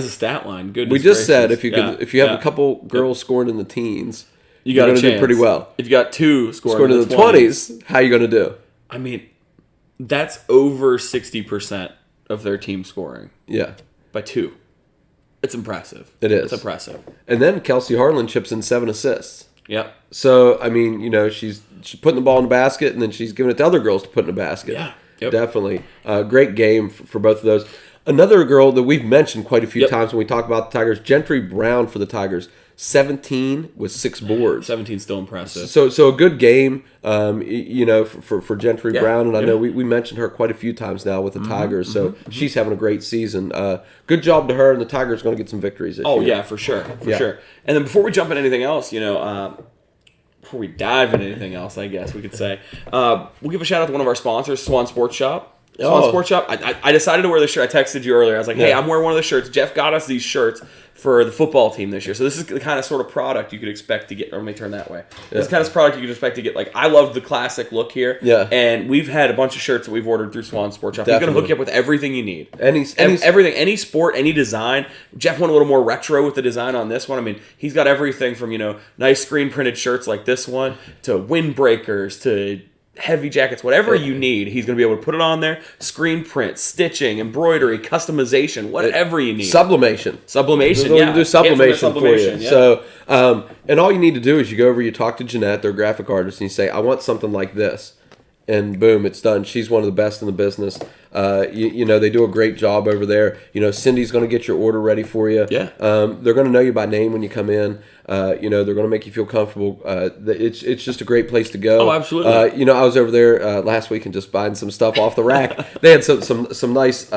a stat line. Goodness we just gracious. said if you have a couple girls scoring in the teens, you're going to do pretty well. If you got 2 scoring in the 20s, how are you going to do? I mean, that's over 60% of their team scoring. Yeah. By 2. It's impressive. It is. It's impressive. And then Kelsey Harlan chips in 7 assists. Yep. So, I mean, she's putting the ball in the basket, and then she's giving it to other girls to put in the basket. Yeah. Yep. Definitely. Great game for both of those. Another girl that we've mentioned quite a few times when we talk about the Tigers, Gentry Brown for the Tigers. 17 with 6 boards. 17 still impressive. So a good game, for Gentry Brown, and I know we mentioned her quite a few times now with the Tigers. So she's having a great season. Good job to her, and the Tigers are going to get some victories this year. Oh yeah, for sure. And then before we jump into anything else, before we dive into anything else, I guess we could say we'll give a shout out to one of our sponsors, Swan Sports Shop. Sports Shop. I decided to wear this shirt. I texted you earlier. I was like, hey, I'm wearing one of the shirts. Jeff got us these shirts for the football team this year. So this is the kind of sort of product you could expect to get. Or let me turn that way. This is the kind of product you could expect to get. Like, I love the classic look here. Yeah. And we've had a bunch of shirts that we've ordered through Swan Sports Shop. He's going to hook you up with everything you need. Everything. Any sport, any design. Jeff went a little more retro with the design on this one. I mean, he's got everything from, nice screen printed shirts like this one to windbreakers to heavy jackets, whatever you need, he's going to be able to put it on there. Screen print, stitching, embroidery, customization, whatever you need. Sublimation, yeah. Do sublimation for you. Yeah. So, and all you need to do is you go over, you talk to Jeanette, their graphic artist, and you say, I want something like this. And boom, it's done. She's one of the best in the business. They do a great job over there. Cindy's going to get your order ready for you. Yeah. They're going to know you by name when you come in. They're going to make you feel comfortable. It's just a great place to go. Oh, absolutely. I was over there last week and just buying some stuff off the rack. They had some nice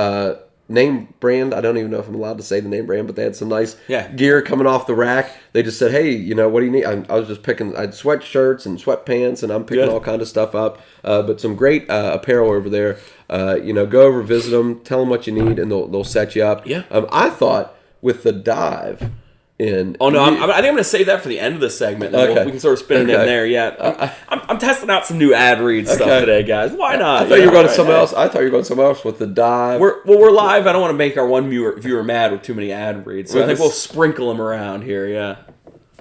name brand. I don't even know if I'm allowed to say the name brand, but they had some nice gear coming off the rack. They just said, hey, what do you need? I was just picking, I had sweatshirts and sweatpants, and I'm picking all kind of stuff up. But some great apparel over there. Go over, visit them, tell them what you need, and they'll set you up. Yeah. I thought with the dive in... Oh, no, I think I'm going to save that for the end of the segment. Then we can sort of spin it in there. Yeah. I'm testing out some new ad read stuff today, guys. Why not? I thought you were going somewhere else. I thought you were going somewhere else with the dive. We're live. I don't want to make our one viewer mad with too many ad reads. So I think we'll sprinkle them around here, yeah.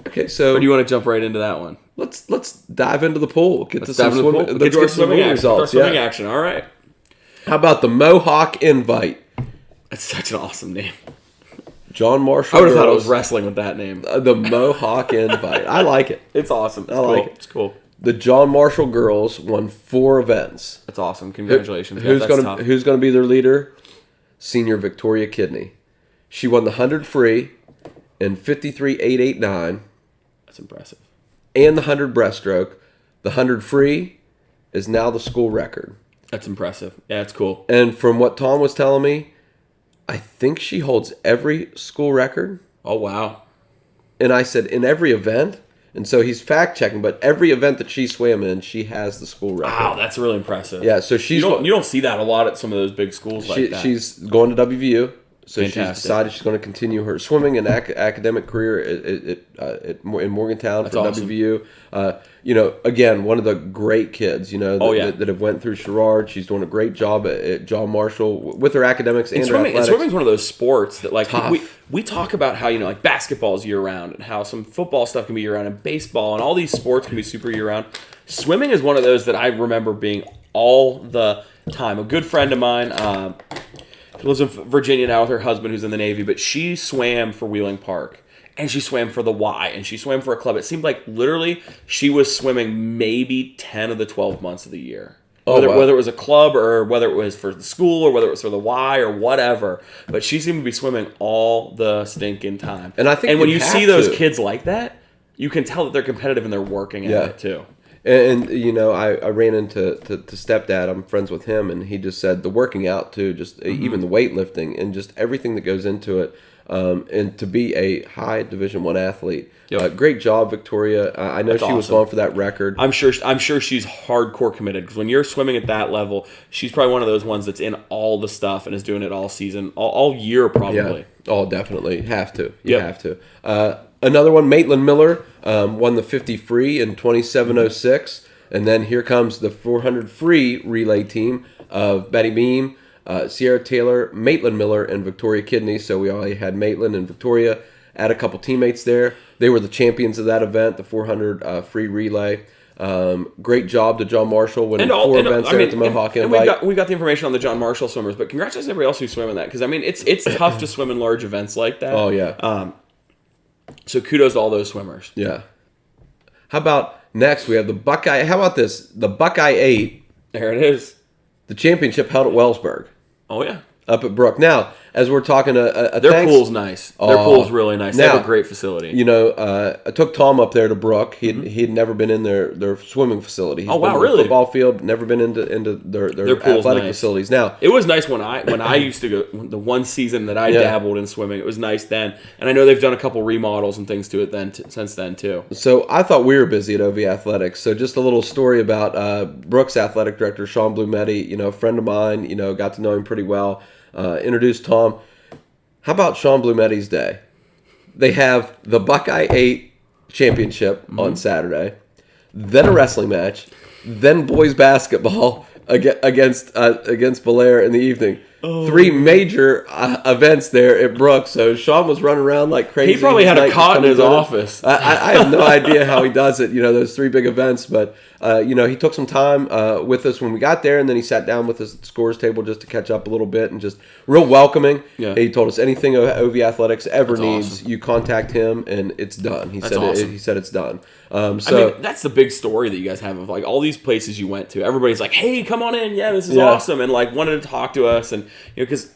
Okay, so... Or do you want to jump right into that one? Let's dive into the pool. Get to some swimming results. Swimming action, all right. How about the Mohawk Invite? That's such an awesome name. John Marshall. I would have thought it was wrestling with that name. The Mohawk Invite. I like it. It's awesome. I like it. It's cool. The John Marshall girls won 4 events. That's awesome. Congratulations. Who's going to be their leader? Senior Victoria Kidney. She won the 100 free in 53.889. That's impressive. And the 100 breaststroke. The 100 free is now the school record. That's impressive. Yeah, it's cool. And from what Tom was telling me, I think she holds every school record. Oh, wow. And I said, in every event? And so he's fact-checking, but every event that she swam in, she has the school record. Wow, that's really impressive. Yeah, so she's... You don't see that a lot at some of those big schools like that. She's going to WVU. So Fantastic. She's decided she's going to continue her swimming and academic career in Morgantown for awesome. WVU. Again, one of the great kids, that have went through Sherrard. She's doing a great job at John Marshall with her academics and her athletics. And swimming's one of those sports that, like, Tough. we talk about how, like, basketball's year-round and how some football stuff can be year-round and baseball and all these sports can be super year-round. Swimming is one of those that I remember being all the time. A good friend of mine, she lives in Virginia now with her husband who's in the Navy, but she swam for Wheeling Park. And she swam for the Y, and she swam for a club. It seemed like literally she was swimming maybe 10 of the 12 months of the year. Whether it was a club or whether it was for the school or whether it was for the Y or whatever. But she seemed to be swimming all the stinking time. And I think when you see those kids like that, you can tell that they're competitive and they're working at it too. And you know, I ran into stepdad. I'm friends with him, and he just said the working out too, just even the weightlifting and just everything that goes into it. And to be a high Division I athlete, great job, Victoria. I know she was going for that record. I'm sure she's hardcore committed because when you're swimming at that level, she's probably one of those ones that's in all the stuff and is doing it all season, all year probably. Yeah. Oh, definitely have to. You have to. Another one, Maitland Miller won the 50 free in 27:06, and then here comes the 400 free relay team of Betty Beam, Sierra Taylor, Maitland Miller, and Victoria Kidney. So we already had Maitland and Victoria. Add a couple teammates there. They were the champions of that event, the 400 free relay. Great job to John Marshall winning 4 events there at the Mohawk Invite. We got the information on the John Marshall swimmers, but congratulations to everybody else who's swimming that because I mean it's tough to swim in large events like that. Oh yeah. So kudos to all those swimmers. Yeah. How about next we have the Buckeye? How about this? The Buckeye 8. There it is. The championship held at Wellsburg. Oh, yeah. Up at Brook. Now, as we're talking, their pool's nice. Their pool's really nice. They have a great facility. You know, I took Tom up there to Brook. He'd never been in their swimming facility. He's been really? To the football field, never been into their athletic facilities. Now, it was nice when I used to go. The one season that I dabbled in swimming, it was nice then. And I know they've done a couple remodels and things to it since then too. So I thought we were busy at OV Athletics. So just a little story about Brook's athletic director, Sean Blumetti. You know, a friend of mine. You know, got to know him pretty well. Introduced Tom. How about Sean Blumetti's day? They have the Buckeye 8 championship on Saturday, then a wrestling match, then boys basketball against Belair in the evening. 3 major events there at Brook. So Sean was running around like crazy. He probably had a cot in his office. I have no idea how he does it, you know, those 3 big events. But, you know, he took some time with us when we got there, and then he sat down with us at the scores table just to catch up a little bit and just real welcoming. Yeah. He told us anything OV Athletics ever needs, you contact him, and it's done. He said it's done. I mean, that's the big story that you guys have of like all these places you went to. Everybody's like, "Hey, come on in! Yeah, this is awesome!" And like wanted to talk to us, and you know, because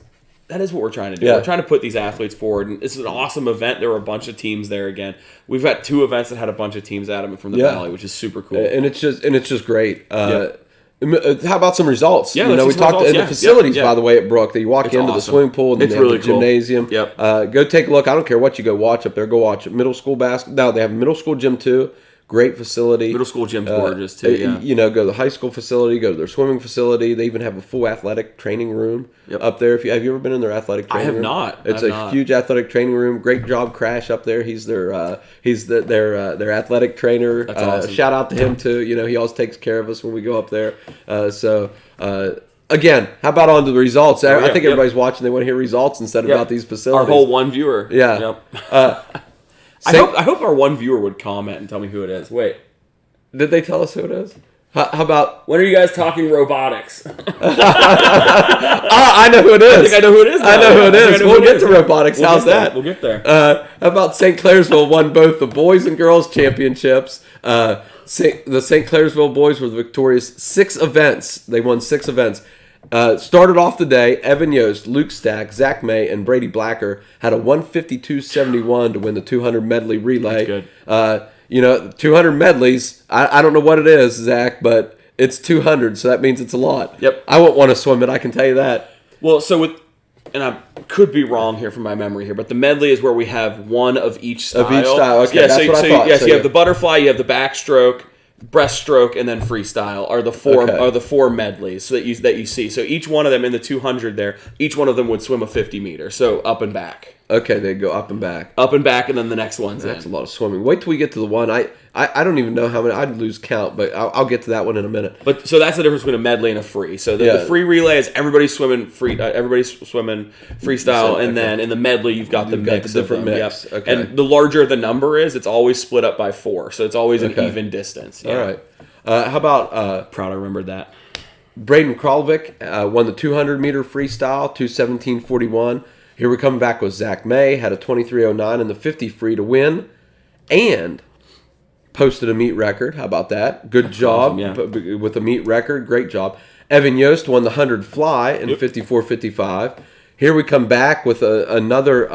that is what we're trying to do. We're trying to put these athletes forward, and this is an awesome event. There were a bunch of teams there again. We've got 2 events that had a bunch of teams at them from the Valley, which is super cool. And it's just great. How about some results? Yeah, you know, we talked in the facilities, by the way, at Brook. That you walk into the swimming pool and the gymnasium. Yep. Go take a look. I don't care what you go watch up there. Go watch it. Middle school basketball. Now they have a middle school gym too. Great facility. Middle school gym's gorgeous too. Yeah. You know, go to the high school facility. Go to their swimming facility. They even have a full athletic training room up there. Have you ever been in their athletic training room? I have not. It's a huge athletic training room. Great job, Crash up there. He's their athletic trainer. That's awesome. Shout out to him too. You know, he always takes care of us when we go up there. Again, how about on to the results? I think everybody's watching. They want to hear results instead of about these facilities. Our whole one viewer. Yeah. Yep. I hope our one viewer would comment and tell me who it is. Wait. Did they tell us who it is? How about... When are you guys talking robotics? I know who it is. I think I know who it is now. I know who it is. We'll get to robotics. How's that? We'll get there. How about St. Clairsville won both the boys and girls championships. The St. Clairsville boys were the victorious 6 events. They won 6 events. Started off the day, Evan Yost, Luke Stack, Zach May, and Brady Blacker had a 152.71 to win the 200 medley relay. That's good. You know, 200 medleys, I don't know what it is, Zach, but it's 200, so that means it's a lot. Yep. I won't want to swim it, I can tell you that. Well, so and I could be wrong here from my memory here, but the medley is where we have one of each style. Of each style, okay, that's what I thought. Yes, you have the butterfly, you have the backstroke, breaststroke, and then freestyle are the four medleys that you see. So each one of them in the 200 there, each one of them would swim a 50 meter. So up and back. Okay, they go up and back. Up and back, and then the next one's That's a lot of swimming. Wait till we get to the one. I don't even know how many. I'd lose count, but I'll get to that one in a minute. But so that's the difference between a medley and a free. So the free relay is everybody's swimming freestyle, and then in the medley you've got the mix, different mix. Yep. Okay. And the larger the number is, it's always split up by 4, so it's always an even distance. Yeah. All right. How about... proud I remembered that. Braden Kralovic won the 200-meter freestyle, 2:17.41. Here we're coming back with Zach May, had a 23:09 in the 50 free to win, and posted a meet record. How about that? Good job with a meet record. Great job. Evan Yost won the 100 fly in 54:55. Here we come back with another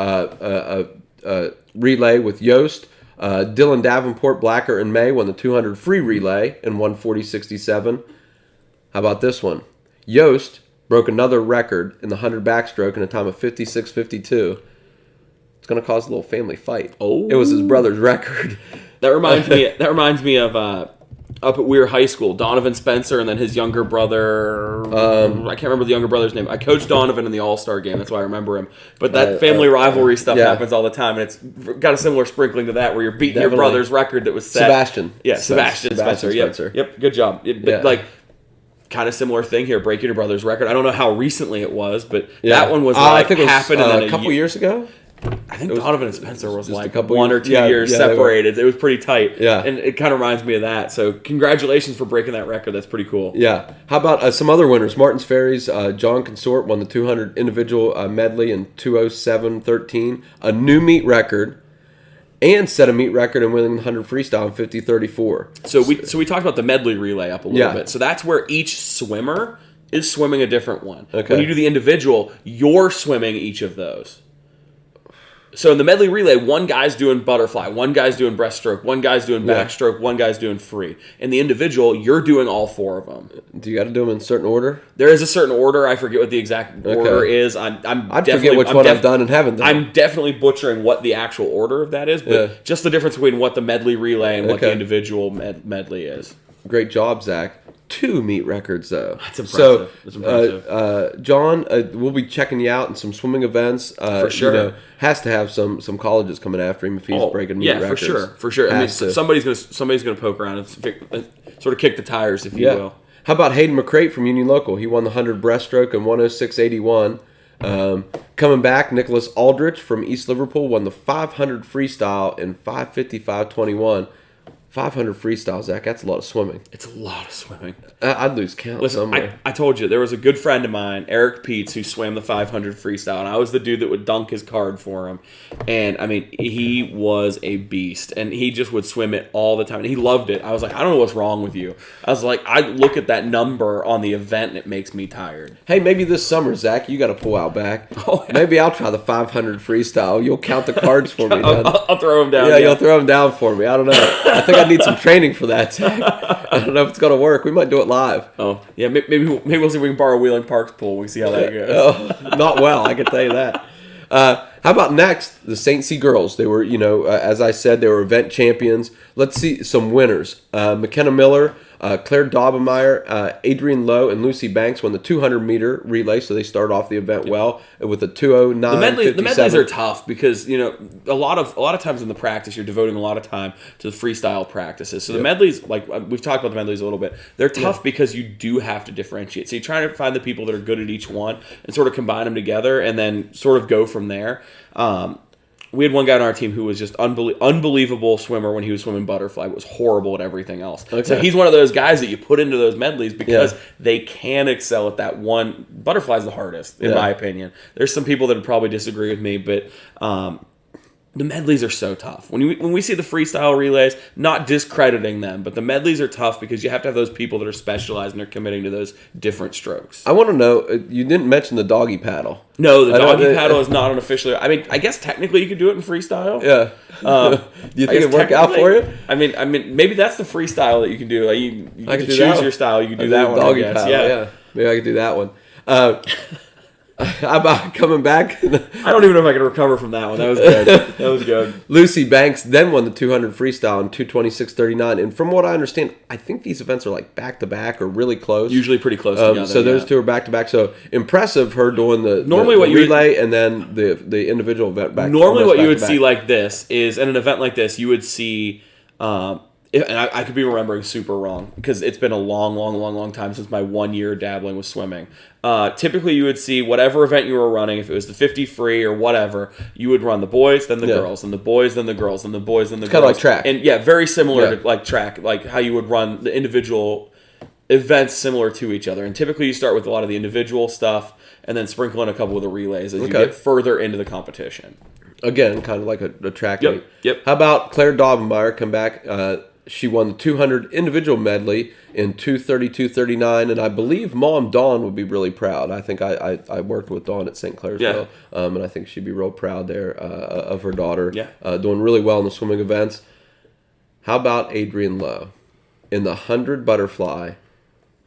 relay with Yost. Dylan Davenport, Blacker, and May won the 200 free relay in 1:40.67. How about this one? Yost broke another record in the 100 backstroke in a time of 56:52. It's going to cause a little family fight. Oh, it was his brother's record. That reminds me. That reminds me of up at Weir High School, Donovan Spencer, and then his younger brother. I can't remember the younger brother's name. I coached Donovan in the All-Star game. That's why I remember him. But that family rivalry stuff happens all the time, and it's got a similar sprinkling to that, where you're beating your brother's record that was set. Sebastian. Yeah, Sebastian Spencer. Yep. Good job. Like, kind of similar thing here, breaking your brother's record. I don't know how recently it was, but that one was I think it was happened a couple years ago. I think Donovan and Spencer was like a couple 1 or 2 years separated. It was pretty tight. Yeah. And it kind of reminds me of that. So congratulations for breaking that record. That's pretty cool. Yeah. How about some other winners? Martins Ferries, John Consort won the 200 individual medley in 2:07.13. A new meet record. And set a meet record in winning the 100 freestyle in 50:34. So we talked about the medley relay up a little bit. So that's where each swimmer is swimming a different one. Okay. When you do the individual, you're swimming each of those. So in the medley relay, one guy's doing butterfly, one guy's doing breaststroke, one guy's doing backstroke, one guy's doing free. In the individual, you're doing all 4 of them. Do you got to do them in a certain order? There is a certain order. I forget what the exact order is. I'd forget which one I've done and haven't done. I'm definitely butchering what the actual order of that is, but just the difference between what the medley relay and what the individual medley is. Great job, Zach. 2 meet records, though. That's impressive. That's impressive. John, we'll be checking you out in some swimming events. For sure. Has to have some colleges coming after him if he's breaking meet records. For sure. I mean, somebody's gonna poke around and sort of kick the tires, if you will. How about Hayden McCrate from Union Local? He won the 100 breaststroke in 1:06.81. Coming back, Nicholas Aldrich from East Liverpool won the 500 freestyle in 5:55.21. 500 freestyle, Zach. That's a lot of swimming. It's a lot of swimming. I'd lose count somewhere. I told you, there was a good friend of mine, Eric Peets, who swam the 500 freestyle, and I was the dude that would dunk his card for him. And, I mean, he was a beast, and he just would swim it all the time, and he loved it. I was like, I don't know what's wrong with you. I was like, I look at that number on the event, and it makes me tired. Hey, maybe this summer, Zach, you got to pull out back. Oh, yeah. Maybe I'll try the 500 freestyle. You'll count the cards for me. I'll throw them down. Yeah, you'll throw them down for me. I don't know. I think I need some training for that, Zach. I don't know if it's going to work. We might do it live. Oh, yeah. Maybe we'll see if we can borrow Wheeling Park's pool. We can see how that goes. Not well, I can tell you that. How about next? The St. C girls. They were, as I said, they were event champions. Let's see some winners. McKenna Miller, Claire Daubenmeyer, Adrienne Lowe, and Lucy Banks won the 200-meter relay, so they started off the event well with a 2:09.57. The medleys are tough because a lot of times in the practice you're devoting a lot of time to the freestyle practices. So the medleys, like we've talked about the medleys a little bit, they're tough because you do have to differentiate. So you're trying to find the people that are good at each one and sort of combine them together and then sort of go from there. We had one guy on our team who was just unbelievable swimmer when he was swimming butterfly, but was horrible at everything else. Okay. So he's one of those guys that you put into those medleys because they can excel at that one. Butterfly's the hardest, in my opinion. There's some people that would probably disagree with me, but the medleys are so tough. When we see the freestyle relays, not discrediting them, but the medleys are tough because you have to have those people that are specialized and they're committing to those different strokes. I want to know, you didn't mention the doggy paddle. No, the doggy paddle is not an official. I mean, I guess technically you could do it in freestyle. Yeah. Do you think it'd work out for you? I mean, maybe that's the freestyle that you can do. Like you can choose your style. You can do that one. Doggy paddle. Yeah. Maybe I could do that one. How about coming back? I don't even know if I can recover from that one. That was good. Lucy Banks then won the 200 freestyle in 2:26.39. And from what I understand, I think these events are like back-to-back or really close. Usually pretty close together. So those two are back-to-back. So impressive, her doing the relay and then the individual event back. Normally what you would see like this is, in an event like this, you would see... and I could be remembering super wrong because it's been a long time since my 1 year dabbling with swimming. Typically, you would see whatever event you were running, if it was the 50 free or whatever, you would run the boys, then the girls, and the boys, then the girls, and the boys, then the girls. Kind of like track. And yeah, very similar to like track, like how you would run the individual events similar to each other. And typically, you start with a lot of the individual stuff and then sprinkle in a couple of the relays as you get further into the competition. Again, kind of like a track meet. Yep. Yep. How about Claire Daubenmeyer come back? She won the 200 individual medley in 2:32:39, and I believe Mom Dawn would be really proud. I think I worked with Dawn at St. Clairsville, and I think she'd be real proud there of her daughter doing really well in the swimming events. How about Adrienne Lowe in the 100 butterfly?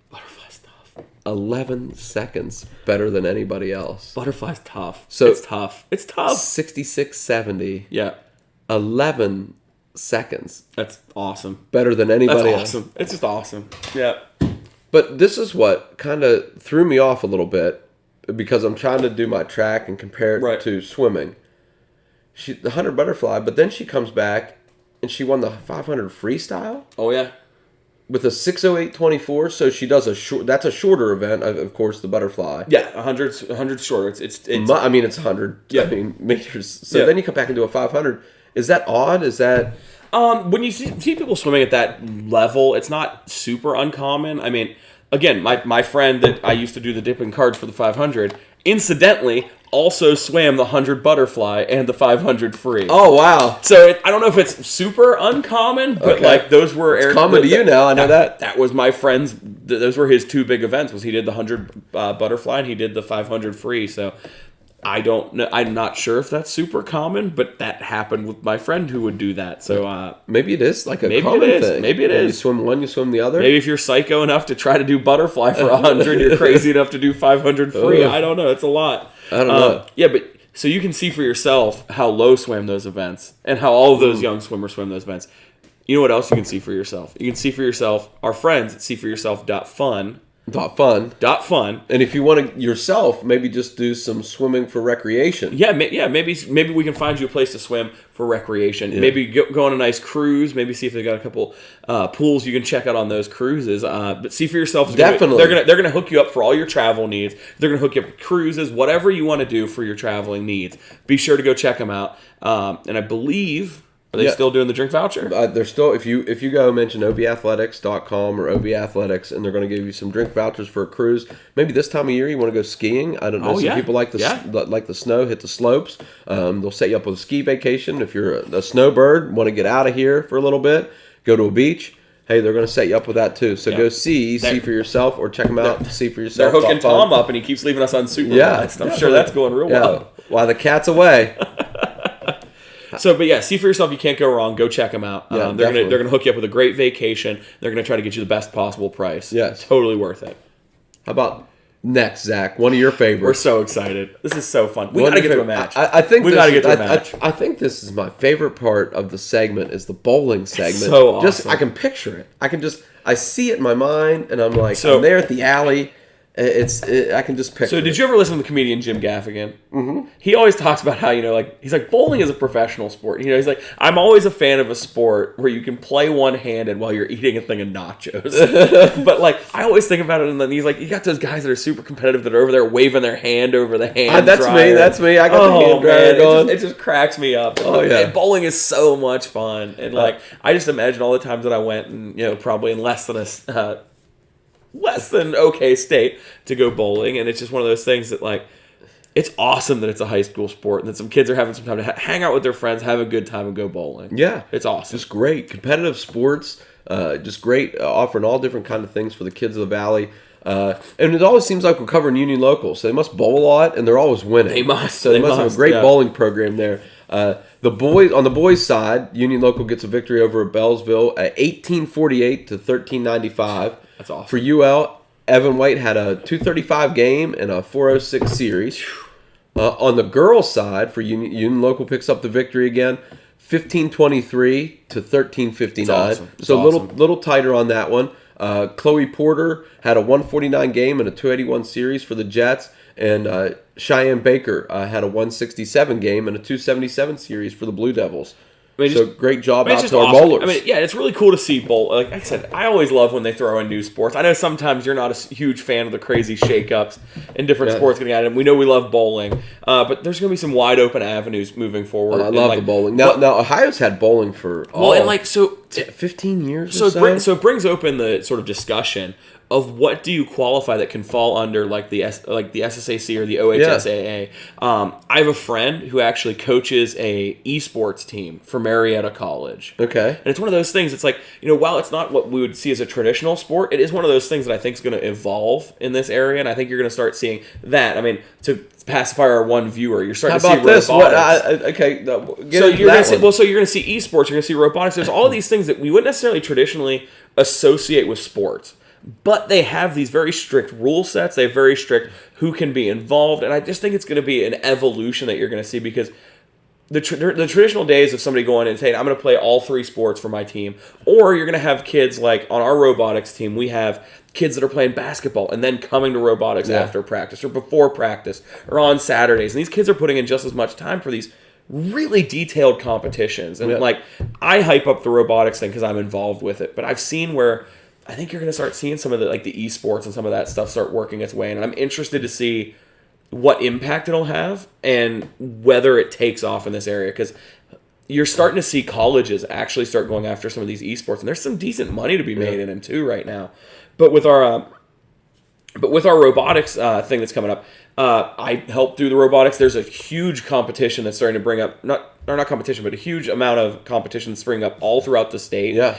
Butterfly's tough. 11 seconds better than anybody else. Butterfly's tough. So it's tough. 66.70. Yeah. 11 seconds. That's awesome. Better than anybody else. Awesome. It's just awesome. Yeah. But this is what kind of threw me off a little bit because I'm trying to do my track and compare it to swimming. The 100 butterfly, but then she comes back and she won the 500 freestyle. Oh yeah. With a 6:08:24, so she does that's a shorter event, of course, the butterfly. Yeah, 100 shorter. It's I mean, it's 100 meters. So then you come back and do a 500. Is that odd? Is that... When you see people swimming at that level, it's not super uncommon. I mean, again, my friend that I used to do the dipping cards for the 500, incidentally, also swam the 100 butterfly and the 500 free. Oh, wow. So I don't know if it's super uncommon, but like those were... It's common to you now, I know that. That was my friend's... Those were his two big events, was he did the 100 butterfly and he did the 500 free, so... I don't know. I'm not sure if that's super common, but that happened with my friend who would do that. So maybe it is like a common thing. Maybe it is. You swim one, you swim the other. Maybe if you're psycho enough to try to do butterfly for 100, you're crazy enough to do 500 free. I don't know. It's a lot. I don't know. Yeah, but so you can see for yourself how Lowe swam those events and how all of those young swimmers swim those events. You know what else you can see for yourself? You can see for yourself, our friends at seeforyourself.fun. Fun. And if you want to yourself, maybe just do some swimming for recreation. Yeah, maybe we can find you a place to swim for recreation. Yeah. Maybe go on a nice cruise. Maybe see if they got a couple pools you can check out on those cruises. But see for yourself. Definitely, they're gonna hook you up for all your travel needs. They're gonna hook you up with cruises, whatever you want to do for your traveling needs. Be sure to go check them out. And I believe. Are they still doing the drink voucher? They're still. If you go mention ovathletics.com or OVathletics, and they're going to give you some drink vouchers for a cruise. Maybe this time of year you want to go skiing. I don't know. Some people like the snow, hit the slopes. They'll set you up with a ski vacation. If you're a snowbird, want to get out of here for a little bit, go to a beach. Hey, they're going to set you up with that too. So go see for yourself, or check them out. See for yourself. They're hooking Tom up, and he keeps leaving us on super. Yeah, I'm sure that's going real well. While the cat's away. So, but yeah, see for yourself. You can't go wrong. Go check them out. They're gonna hook you up with a great vacation. They're gonna try to get you the best possible price. Yes, totally worth it. How about next, Zach? One of your favorites. We're so excited. This is so fun. We gotta get to a match. I think we gotta get to a match. I think this is my favorite part of the segment. Is the bowling segment. It's so awesome. I can picture it. I see it in my mind, and I'm like, I'm there at the alley. I can just picture. So, did you ever listen to the comedian Jim Gaffigan? Mm-hmm. He always talks about how he's like bowling is a professional sport. He's like, I'm always a fan of a sport where you can play one-handed while you're eating a thing of nachos. But like, I always think about it, and then he's like, you got those guys that are super competitive that are over there waving their hand over the hand. That's me. I got the hand dryer going. It just cracks me up. And bowling is so much fun, and like, I just imagine all the times that I went, and probably in less than okay state to go bowling, and it's just one of those things that like, it's awesome that it's a high school sport and that some kids are having some time to hang out with their friends, have a good time, and go bowling. Yeah, it's awesome. Just great competitive sports, just great, offering all different kind of things for the kids of the valley. And it always seems like we're covering Union local, so they must bowl a lot, and they're always winning. They must. So they must have a great bowling program there. On the boys' side, Union local gets a victory over Bellsville at 1848 to 1395. That's awesome. For UL, Evan White had a 235 game and a 406 series. On the girls' side, for Union local picks up the victory again, 1523 to 1359. Awesome. So a little tighter on that one. Chloe Porter had a 149 game and a 281 series for the Jets, and Cheyenne Baker had a 167 game and a 277 series for the Blue Devils. So great job out to our bowlers. I mean, yeah, it's really cool to see bowl. Like I said, I always love when they throw in new sports. I know sometimes you're not a huge fan of the crazy shakeups in different sports getting added. We know we love bowling, but there's going to be some wide open avenues moving forward. I love the bowling. Now Ohio's had bowling for 15 years. So it brings open the sort of discussion of what do you qualify that can fall under like the SSAC or the OHSAA. I have a friend who actually coaches a esports team for Marietta College. Okay. And it's one of those things, it's like, while it's not what we would see as a traditional sport, it is one of those things that I think is going to evolve in this area, and I think you're going to start seeing that. I mean, to pacify our one viewer, you're starting to see robotics. So you're going to see esports, you're going to see robotics. There's all these things that we wouldn't necessarily traditionally associate with sports. But they have these very strict rule sets. They have very strict who can be involved. And I just think it's going to be an evolution that you're going to see because the traditional days of somebody going and saying, I'm going to play all 3 sports for my team. Or you're going to have kids like on our robotics team, we have kids that are playing basketball and then coming to robotics after practice or before practice or on Saturdays. And these kids are putting in just as much time for these really detailed competitions. And I hype up the robotics thing because I'm involved with it. But I've seen where I think you're going to start seeing some of the esports and some of that stuff start working its way in. And I'm interested to see what impact it'll have and whether it takes off in this area. Because you're starting to see colleges actually start going after some of these esports. And there's some decent money to be made in them too right now. But with our robotics thing that's coming up, I helped through the robotics. There's a huge competition that's starting to bring up, not competition, but a huge amount of competition spring up all throughout the state. Yeah.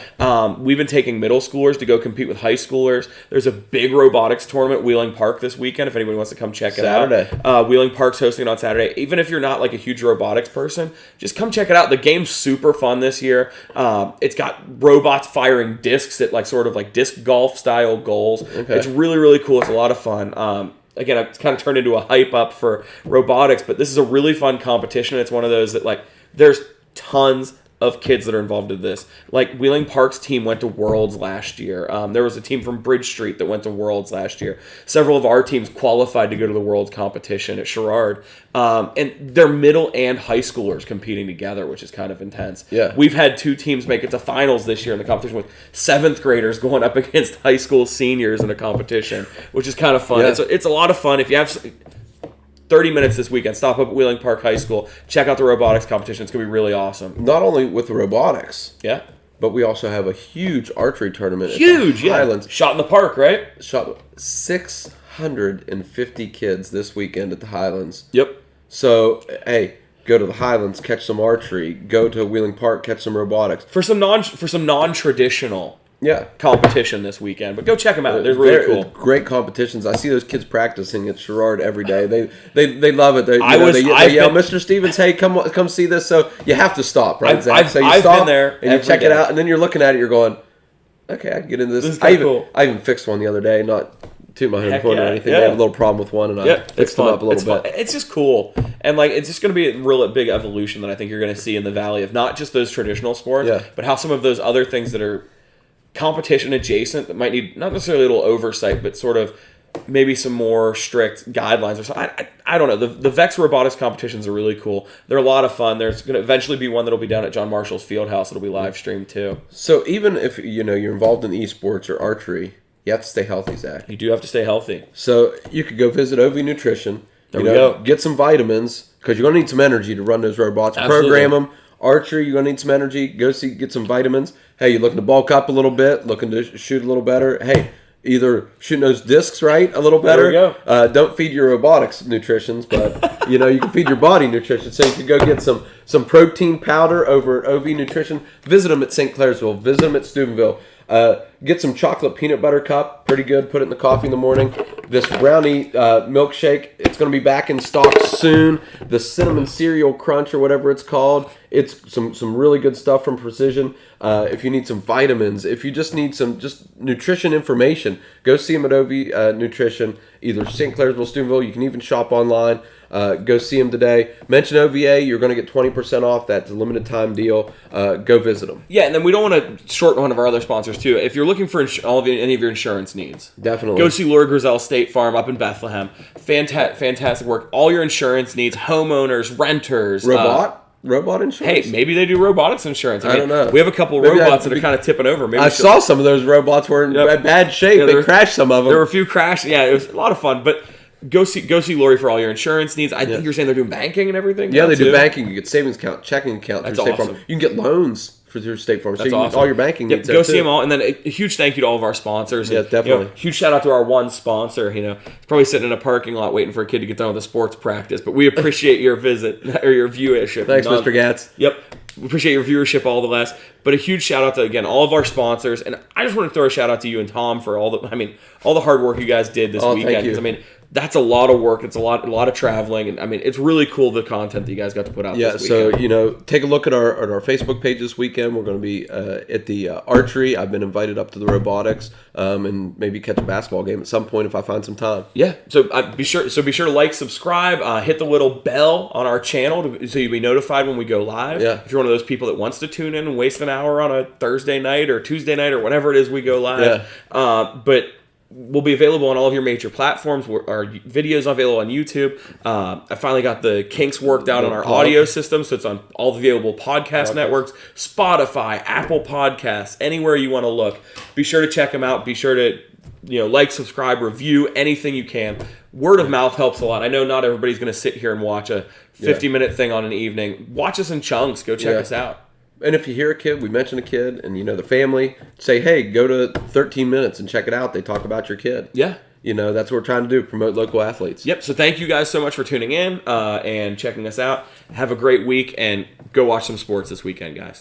We've been taking middle schoolers to go compete with high schoolers. There's a big robotics tournament, Wheeling Park, this weekend, if anybody wants to come check it out. Wheeling Park's hosting it on Saturday. Even if you're not like a huge robotics person, just come check it out. The game's super fun this year. It's got robots firing discs at sort of disc golf style goals. Okay. It's really, really cool. It's a lot of fun. Again, it's kind of turned into a hype up for robotics, but this is a really fun competition. It's one of those that there's tons of kids that are involved in this. Wheeling Park's team went to Worlds last year. There was a team from Bridge Street that went to Worlds last year. Several of our teams qualified to go to the Worlds competition at Sherrard. And they're middle and high schoolers competing together, which is kind of intense. Yeah. We've had 2 teams make it to finals this year in the competition with 7th graders going up against high school seniors in a competition, which is kind of fun. Yeah. It's a lot of fun. If you have 30 minutes this weekend, stop up at Wheeling Park High School, check out the robotics competition. It's going to be really awesome. Not only with the robotics, but we also have a huge archery tournament at the Highlands. Shot in the park, right? Shot 650 kids this weekend at the Highlands. Yep. So, hey, go to the Highlands, catch some archery. Go to Wheeling Park, catch some robotics. For some non-traditional competition this weekend, but go check them out. They're really cool. Great competitions. I see those kids practicing at Sherrard every day. They love it. They yell, Mr. Stevens, hey, come see this. So you have to stop, right? Zach? So you stop been there and you check it out, and then you're looking at it. You're going, okay, I can get into this. This is kind of cool. I even fixed one the other day. Not to my own point or anything. They had a little problem with one, and I fixed them up a little bit. It's just cool, and it's just going to be a real big evolution that I think you're going to see in the Valley of not just those traditional sports, but how some of those other things that are competition adjacent that might need not necessarily a little oversight, but sort of maybe some more strict guidelines or something. I don't know. The Vex robotics competitions are really cool. They're a lot of fun. There's going to eventually be one that'll be down at John Marshall's Fieldhouse. It'll be live streamed too. So even if you're involved in esports or archery, you have to stay healthy, Zach. You do have to stay healthy. So you could go visit OV Nutrition. There we go. Get some vitamins because you're going to need some energy to run those robots. Absolutely. Program them. Archery, you're going to need some energy. Get some vitamins. Hey, you're looking to bulk up a little bit, looking to shoot a little better. Hey, either shooting those discs right a little better. There we go. Don't feed your robotics nutritions, but you can feed your body nutrition. So you can go get some protein powder over at OV Nutrition. Visit them at St. Clairsville. Visit them at Steubenville. Get some chocolate peanut butter cup. Pretty good. Put it in the coffee in the morning. This brownie milkshake, it's going to be back in stock soon. The cinnamon cereal crunch or whatever it's called. It's some really good stuff from Precision. If you need some vitamins, if you just need some nutrition information, go see them at OV Nutrition, either St. Clairsville, Steubenville. You can even shop online. Go see them today. Mention OVA. You're going to get 20% off. That's a limited time deal. Go visit them. Yeah, and then we don't want to short one of our other sponsors too. If you're looking for any of your insurance needs, definitely go see Laura Grizel State Farm up in Bethlehem. Fantastic work. All your insurance needs, homeowners, renters. robot insurance? Hey, maybe they do robotics insurance. I don't know. We have a couple robots that are kind of tipping over. Maybe I saw some of those robots were in bad shape. They crashed some of them. There were a few crashed. Yeah, it was a lot of fun. But go see Lori for all your insurance needs. I think you're saying they're doing banking and everything. Yeah, they do banking. You get savings account, checking account. That's through awesome. State Farm. You can get loans through State Farm. So That's awesome. All your banking needs. Go see them all, and then a huge thank you to all of our sponsors. Yeah, definitely. Huge shout out to our one sponsor. He's probably sitting in a parking lot waiting for a kid to get done with a sports practice. But we appreciate your visit or your viewership. Thanks, Mr. Gatz. Yep. We appreciate your viewership all the less. But a huge shout out to, again, all of our sponsors. And I just want to throw a shout out to you and Tom for all the hard work you guys did this weekend. Thank you. That's a lot of work. It's a lot of traveling. And it's really cool, the content that you guys got to put out this weekend. So, take a look at our Facebook page this weekend. We're going to be at the archery. I've been invited up to the robotics and maybe catch a basketball game at some point if I find some time. Yeah. So be sure to like, subscribe, hit the little bell on our channel so you'll be notified when we go live. Yeah. If you're one of those people that wants to tune in and waste an hour on a Thursday night or Tuesday night or whatever it is we go live. Yeah. But we'll be available on all of your major platforms. Our videos are available on YouTube. I finally got the kinks worked out on our audio system, so it's on all the available podcast networks, Spotify, Apple Podcasts, anywhere you want to look. Be sure to check them out. Be sure to like, subscribe, review, anything you can. Word of mouth helps a lot. I know not everybody's going to sit here and watch a 50-minute thing on an evening. Watch us in chunks. Go check us out. And if you hear a kid, we mention a kid, and the family, say, hey, go to 13 Minutes and check it out. They talk about your kid. Yeah. That's what we're trying to do, promote local athletes. Yep. So thank you guys so much for tuning in and checking us out. Have a great week, and go watch some sports this weekend, guys.